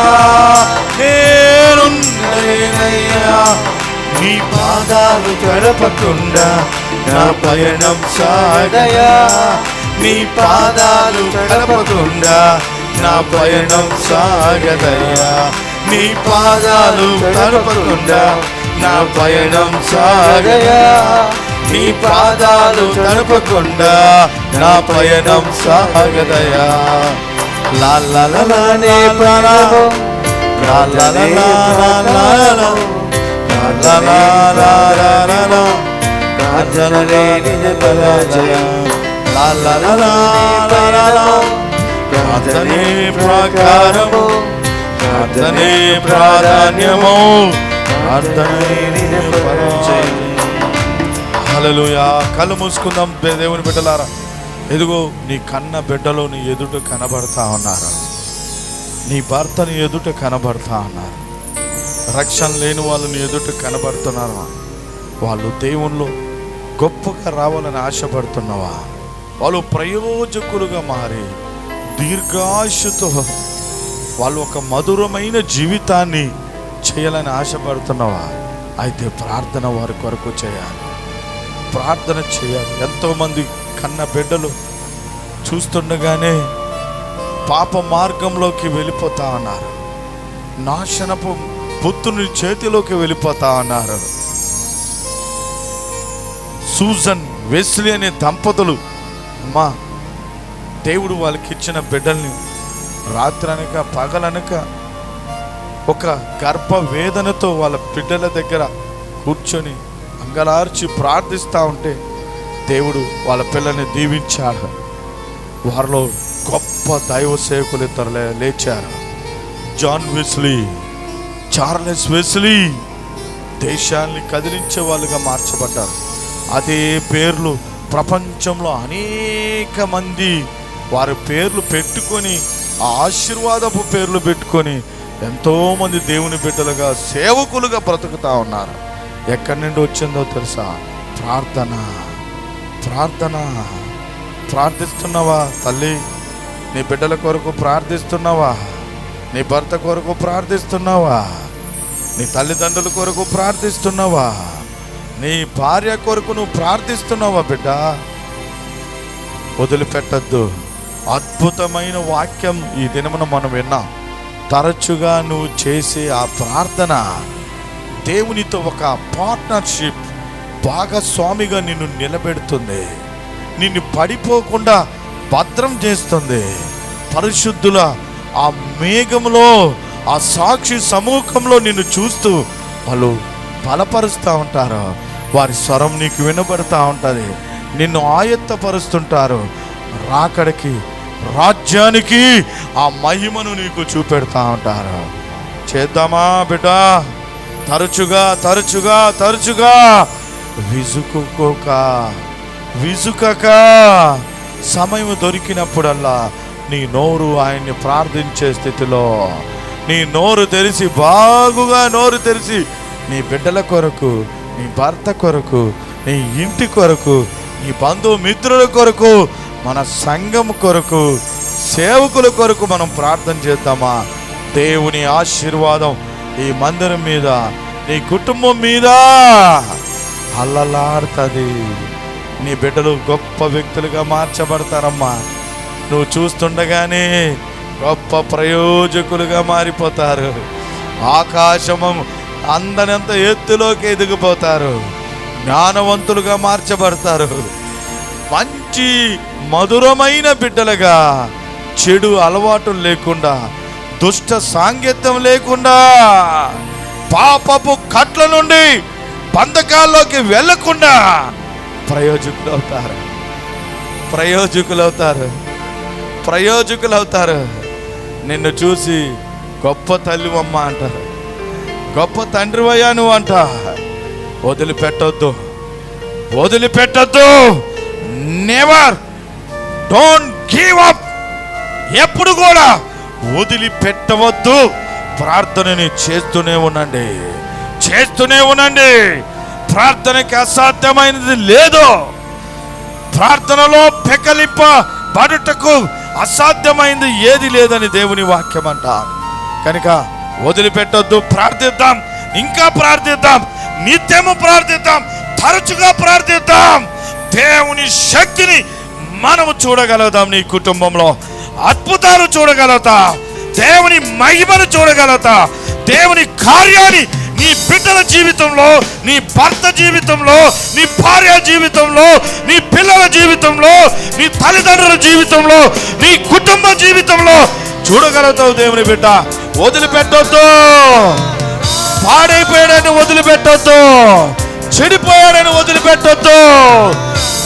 నేనుండలేనయ్యా, నీ పాదాలు తడపకుండా నా పయనం సాగదయ్యా, నీ పాదాలు తడపకుండా నా పయనం సాగదయ్యా, నీ పాదాలు తడపకుండా నా పయనం సాగదయ్యా, నీ పాదాలు తడపకుండా నా పయనం సాగదయ్యా. లా లా లా లా నే ప్రాణము, లా లా లా లా లా లా లా, లా లా లా లా లా లా, ప్రార్థన లేనిదే పరాజయం. లా లా లా లా లా లా లా, ప్రార్థనే ప్రాకారము, ప్రార్థనే ప్రాధాన్యము, ప్రార్థన లేనిదే పరాజయం. హల్లెలూయా. కళ్ళు మూసుకుందాం దేవుని బిడ్డలారా. ఎదుగో నీ కన్న బిడ్డలో నీ ఎదుట కనబడతా ఉన్నారు, నీ భర్త నీ ఎదుట కనబడతా ఉన్నారు, రక్షణ లేని వాళ్ళు నీ ఎదుట కనబడుతున్నారు. వాళ్ళు దేవుళ్ళు గొప్పగా రావాలని ఆశపడుతున్నావా? వాళ్ళు ప్రయోజకులుగా మారి దీర్ఘాయుషుతో వాళ్ళు ఒక మధురమైన జీవితాన్ని చేయాలని ఆశపడుతున్నావా? అయితే ప్రార్థన వారి కొరకు చేయాలి, ప్రార్థన చేయాలి. ఎంతోమంది కన్న బిడ్డలు చూస్తుండగానే పాప మార్గంలోకి వెళ్ళిపోతా ఉన్నారు, నాశనపు పుత్రుని చేతిలోకి వెళ్ళిపోతా ఉన్నారు. సూజన్ వెస్లీ అనే దంపతులు, అమ్మా దేవుడు వాళ్ళకి ఇచ్చిన బిడ్డల్ని రాత్రి అనక పగలనక ఒక గర్భ వేదనతో వాళ్ళ బిడ్డల దగ్గర కూర్చొని అంగలార్చి ప్రార్థిస్తూ ఉంటే దేవుడు వాళ్ళ పిల్లల్ని దీవించాడు. వారిలో గొప్ప దైవ సేవకులు ఇద్దరు లేచారు. జాన్ వెస్లీ, చార్లెస్ వెస్లీ దేశాన్ని కదిలించే వాళ్ళుగా మార్చబడ్డారు. అదే పేర్లు ప్రపంచంలో అనేక మంది వారి పేర్లు పెట్టుకొని, ఆ ఆశీర్వాదపు పేర్లు పెట్టుకొని ఎంతోమంది దేవుని బిడ్డలుగా సేవకులుగా బ్రతుకుతా ఉన్నారు. ఎక్కడి నుండి వచ్చిందో తెలుసా? ప్రార్థన ప్రార్థన. ప్రార్థిస్తున్నావా తల్లి? నీ బిడ్డల కొరకు ప్రార్థిస్తున్నావా? నీ భర్త కొరకు ప్రార్థిస్తున్నావా? నీ తల్లిదండ్రుల కొరకు ప్రార్థిస్తున్నావా? నీ భార్య కొరకు నువ్వు ప్రార్థిస్తున్నావా బిడ్డ? వదిలిపెట్టద్దు. అద్భుతమైన వాక్యం ఈ దినమున మనం విన్నాం. తరచుగా నువ్వు చేసే ఆ ప్రార్థన దేవునితో ఒక పార్ట్నర్షిప్, భాగస్వామిగా నిన్ను నిలబెడుతుంది. నిన్ను పడిపోకుండా భద్రం చేస్తుంది. పరిశుద్ధుల ఆ మేఘంలో, ఆ సాక్షి సమూహంలో నిన్ను చూస్తూ వాళ్ళు బలపరుస్తూ ఉంటారు. వారి స్వరం నీకు వినబడుతూ ఉంటుంది. నిన్ను ఆయత్తపరుస్తుంటారు. రాకడికి, రాజ్యానికి ఆ మహిమను నీకు చూపెడతా ఉంటారు. చేద్దామా బిడ్డ? తరచుగా తరచుగా తరచుగా విసుకక సమయం దొరికినప్పుడల్లా నీ నోరు ఆయన్ని ప్రార్థించే స్థితిలో, నీ నోరు తెరిచి, బాగుగా నోరు తెరిచి నీ బిడ్డల కొరకు, నీ భర్త కొరకు, నీ ఇంటి కొరకు, నీ బంధుమిత్రుల కొరకు, మన సంఘం కొరకు, సేవకుల కొరకు మనం ప్రార్థన చేద్దామా? దేవుని ఆశీర్వాదం ఈ మందిరం మీద, నీ కుటుంబం మీద అల్లలాడుతుంది. నీ బిడ్డలు గొప్ప వ్యక్తులుగా మార్చబడతారమ్మా. నువ్వు చూస్తుండగానే గొప్ప ప్రయోజకులుగా మారిపోతారు. ఆకాశము అందనంత ఎత్తులోకి ఎదిగిపోతారు. జ్ఞానవంతులుగా మార్చబడతారు. మంచి మధురమైన బిడ్డలుగా, చెడు అలవాటులు లేకుండా, దుష్ట సాంగత్యం లేకుండా, పాపపు కట్ల నుండి బంధకాల్లోకి వెళ్లకుండా ప్రయోజకులవుతారు. ప్రయోజకులవుతారు. ప్రయోజకులవుతారు. నిన్ను చూసి గొప్ప తల్లివమ్మ అంటారు, గొప్ప తండ్రివయ్యా నువ్వు అంట. వదిలిపెట్టొద్దు, వదిలిపెట్టొద్దు. Never, don't give up. ఎప్పుడు కూడా వదిలిపెట్టవద్దు. ప్రార్థనని చేస్తూనే ఉండండి, చేస్తూనే ఉండండి. ప్రార్థనకి అసాధ్యమైనది లేదు. ప్రార్థనలో పెకలింపబడుటకు అసాధ్యమైనది ఏది లేదని దేవుని వాక్యం అంట. కనుక వదిలిపెట్టొద్దు. ప్రార్థిద్దాం, ఇంకా ప్రార్థిద్దాం, నిత్యము ప్రార్థిద్దాం, తరచుగా ప్రార్థిద్దాం. దేవుని శక్తిని మనము చూడగలుగుతాం. నీ కుటుంబంలో అద్భుతాలు చూడగలుగుతాం. దేవుని మహిమను చూడగలుగుతాం. దేవుని కార్యాన్ని నీ బిడ్డల జీవితంలో, నీ భర్త జీవితంలో, నీ భార్య జీవితంలో, నీ పిల్లల జీవితంలో, నీ తల్లిదండ్రుల జీవితంలో, నీ కుటుంబ జీవితంలో చూడగలుగుతావు. దేవుని బిడ్డ వదిలిపెట్టొద్దు. పాడైపోయాడని వదిలిపెట్టొద్దు. చెడిపోయాడని వదిలిపెట్టొద్దు.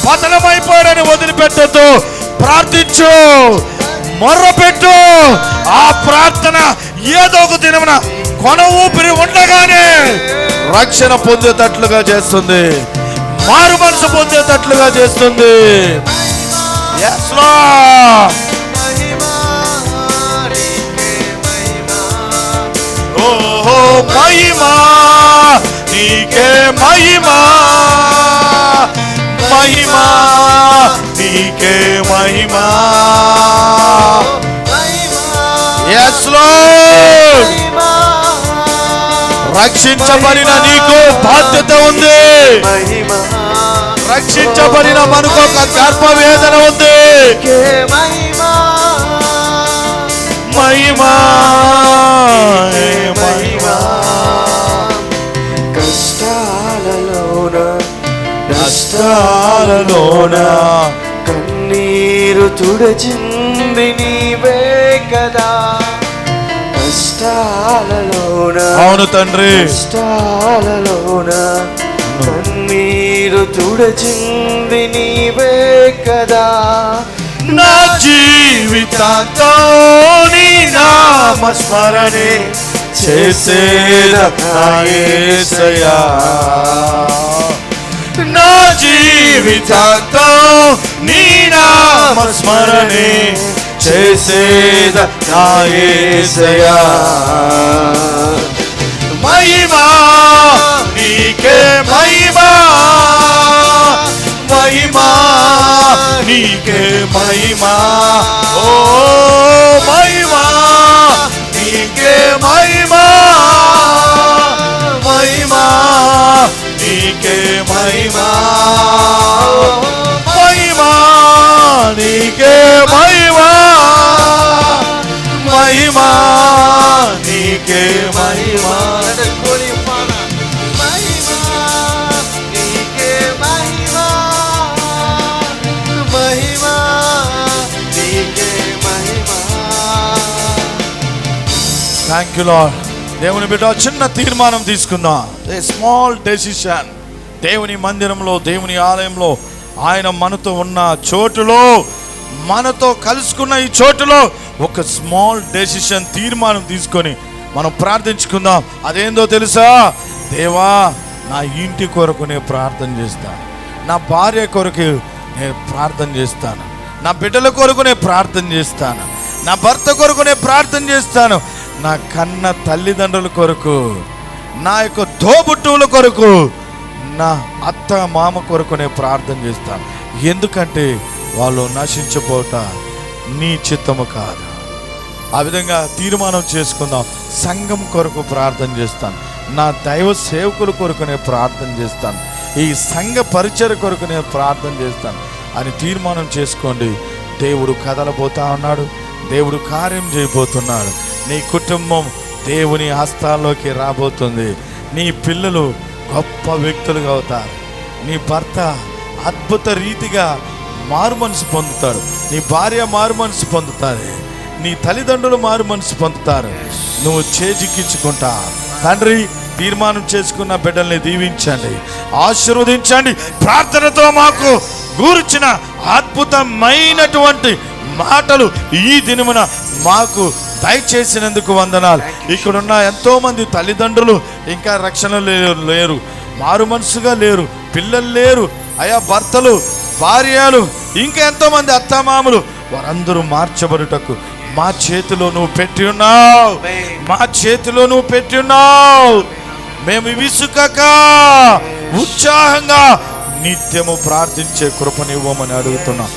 పతనమైపోయాడని వదిలిపెట్టొద్దు. ప్రార్థించు, మొర్రపెట్టు. ఆ ప్రార్థన ఏదో ఒక దినమున కొన ఊపిరి ఉండగానే రక్షణ పొందేటట్లుగా చేస్తుంది, మారు మనసు పొందేటట్లుగా చేస్తుంది. Yes, Lord. ఓహో మహిమా నీకే, మహిమా మహిమా నీకే, మహిమా. Yes, Lord. రక్షించబడిన నీకు బాధ్యత ఉంది. రక్షించబడిన మనకు ఒక గర్భ వేదన ఉంది. మహిమా మహిమా. కష్టాలలోన కన్నీరు తుడచింది నీవే కదా. కష్టాలలోన, అవును తండ్రి, కష్టాలలోన కన్నీరు తుడచింది నీవే కదా. నా జీవితంతో నీ నామస్మరణే చేసేదయ్యా. నా జీవితంతో నీ నామస్మరణే చేసేదయ్యా. మహిమా నీకే, మహిమా మహిమా, నీకే మహిమా, ఓ మహిమా, నీకే మహిమా, మహిమా, నీకే మహిమా, మహిమా, నీకే మహిమా, మహిమా, నీకే మహిమా. Thank you lord. దేవుని బిడ్డ చిన్న తీర్మానం తీసుకుందాం. A small decision. దేవుని మందిరంలో, దేవుని ఆలయంలో, ఆయన మనతో ఉన్న చోటులో, మనతో కలుసుకున్న ఈ చోటులో ఒక స్మాల్ డెసిషన్, తీర్మానం తీసుకొని మనం ప్రార్థించుకుందాం. అదేందో తెలుసా? దేవా, నా ఇంటి కొరకు నేను ప్రార్థన చేస్తాను, నా భార్య కొరకు నేను ప్రార్థన చేస్తాను, నా బిడ్డల కొరకు నేను ప్రార్థన చేస్తాను, నా భర్త కొరకు నేను ప్రార్థన చేస్తాను, నా కన్న తల్లిదండ్రుల కొరకు, నా యొక్క తోబుట్టువుల కొరకు, నా అత్త మామ కొరకు నేను ప్రార్థన చేస్తాను. ఎందుకంటే వాళ్ళు నశించిపోట నీ చిత్తము కాదు. ఆ విధంగా తీర్మానం చేసుకుందాం. సంఘం కొరకు ప్రార్థన చేస్తాను, నా దైవ సేవకుల కొరకు నేను ప్రార్థన చేస్తాను, ఈ సంఘ పరిచయ కొరకు నేను ప్రార్థన చేస్తాను అని తీర్మానం చేసుకోండి. దేవుడు కదలబోతా ఉన్నాడు, దేవుడు కార్యం చేయబోతున్నాడు. నీ కుటుంబం దేవుని హస్తాల్లోకి రాబోతుంది. నీ పిల్లలు గొప్ప వ్యక్తులుగా అవుతారు. నీ భర్త అద్భుత రీతిగా మారు మనసు పొందుతాడు, నీ భార్య మారు మనసు పొందుతారు, నీ తల్లిదండ్రులు మారు మనసు పొందుతారు. నువ్వు చేజిక్కించుకుంటా. తండ్రి, తీర్మానం చేసుకున్న బిడ్డల్ని దీవించండి, ఆశీర్వదించండి. ప్రార్థనతో మాకు గూర్చిన అద్భుతమైనటువంటి మాటలు ఈ దినమున మాకు దయచేసినందుకు వందనాలు. ఇక్కడున్న ఎంతో మంది తల్లిదండ్రులు ఇంకా రక్షణ లేరు, మారు మనసుగా లేరు, పిల్లలు లేరు, అయా భర్తలు, భార్యలు, ఇంకా ఎంతో మంది అత్తమామలు, వారందరూ మార్చబడుటకు మా చేతిలో నువ్వు పెట్టి ఉన్నావు, మా చేతిలో నువ్వు పెట్టి ఉన్నావు. మేము విసుకక ఉత్సాహంగా నిత్యము ప్రార్థించే కృపనివ్వమని అడుగుతున్నాం.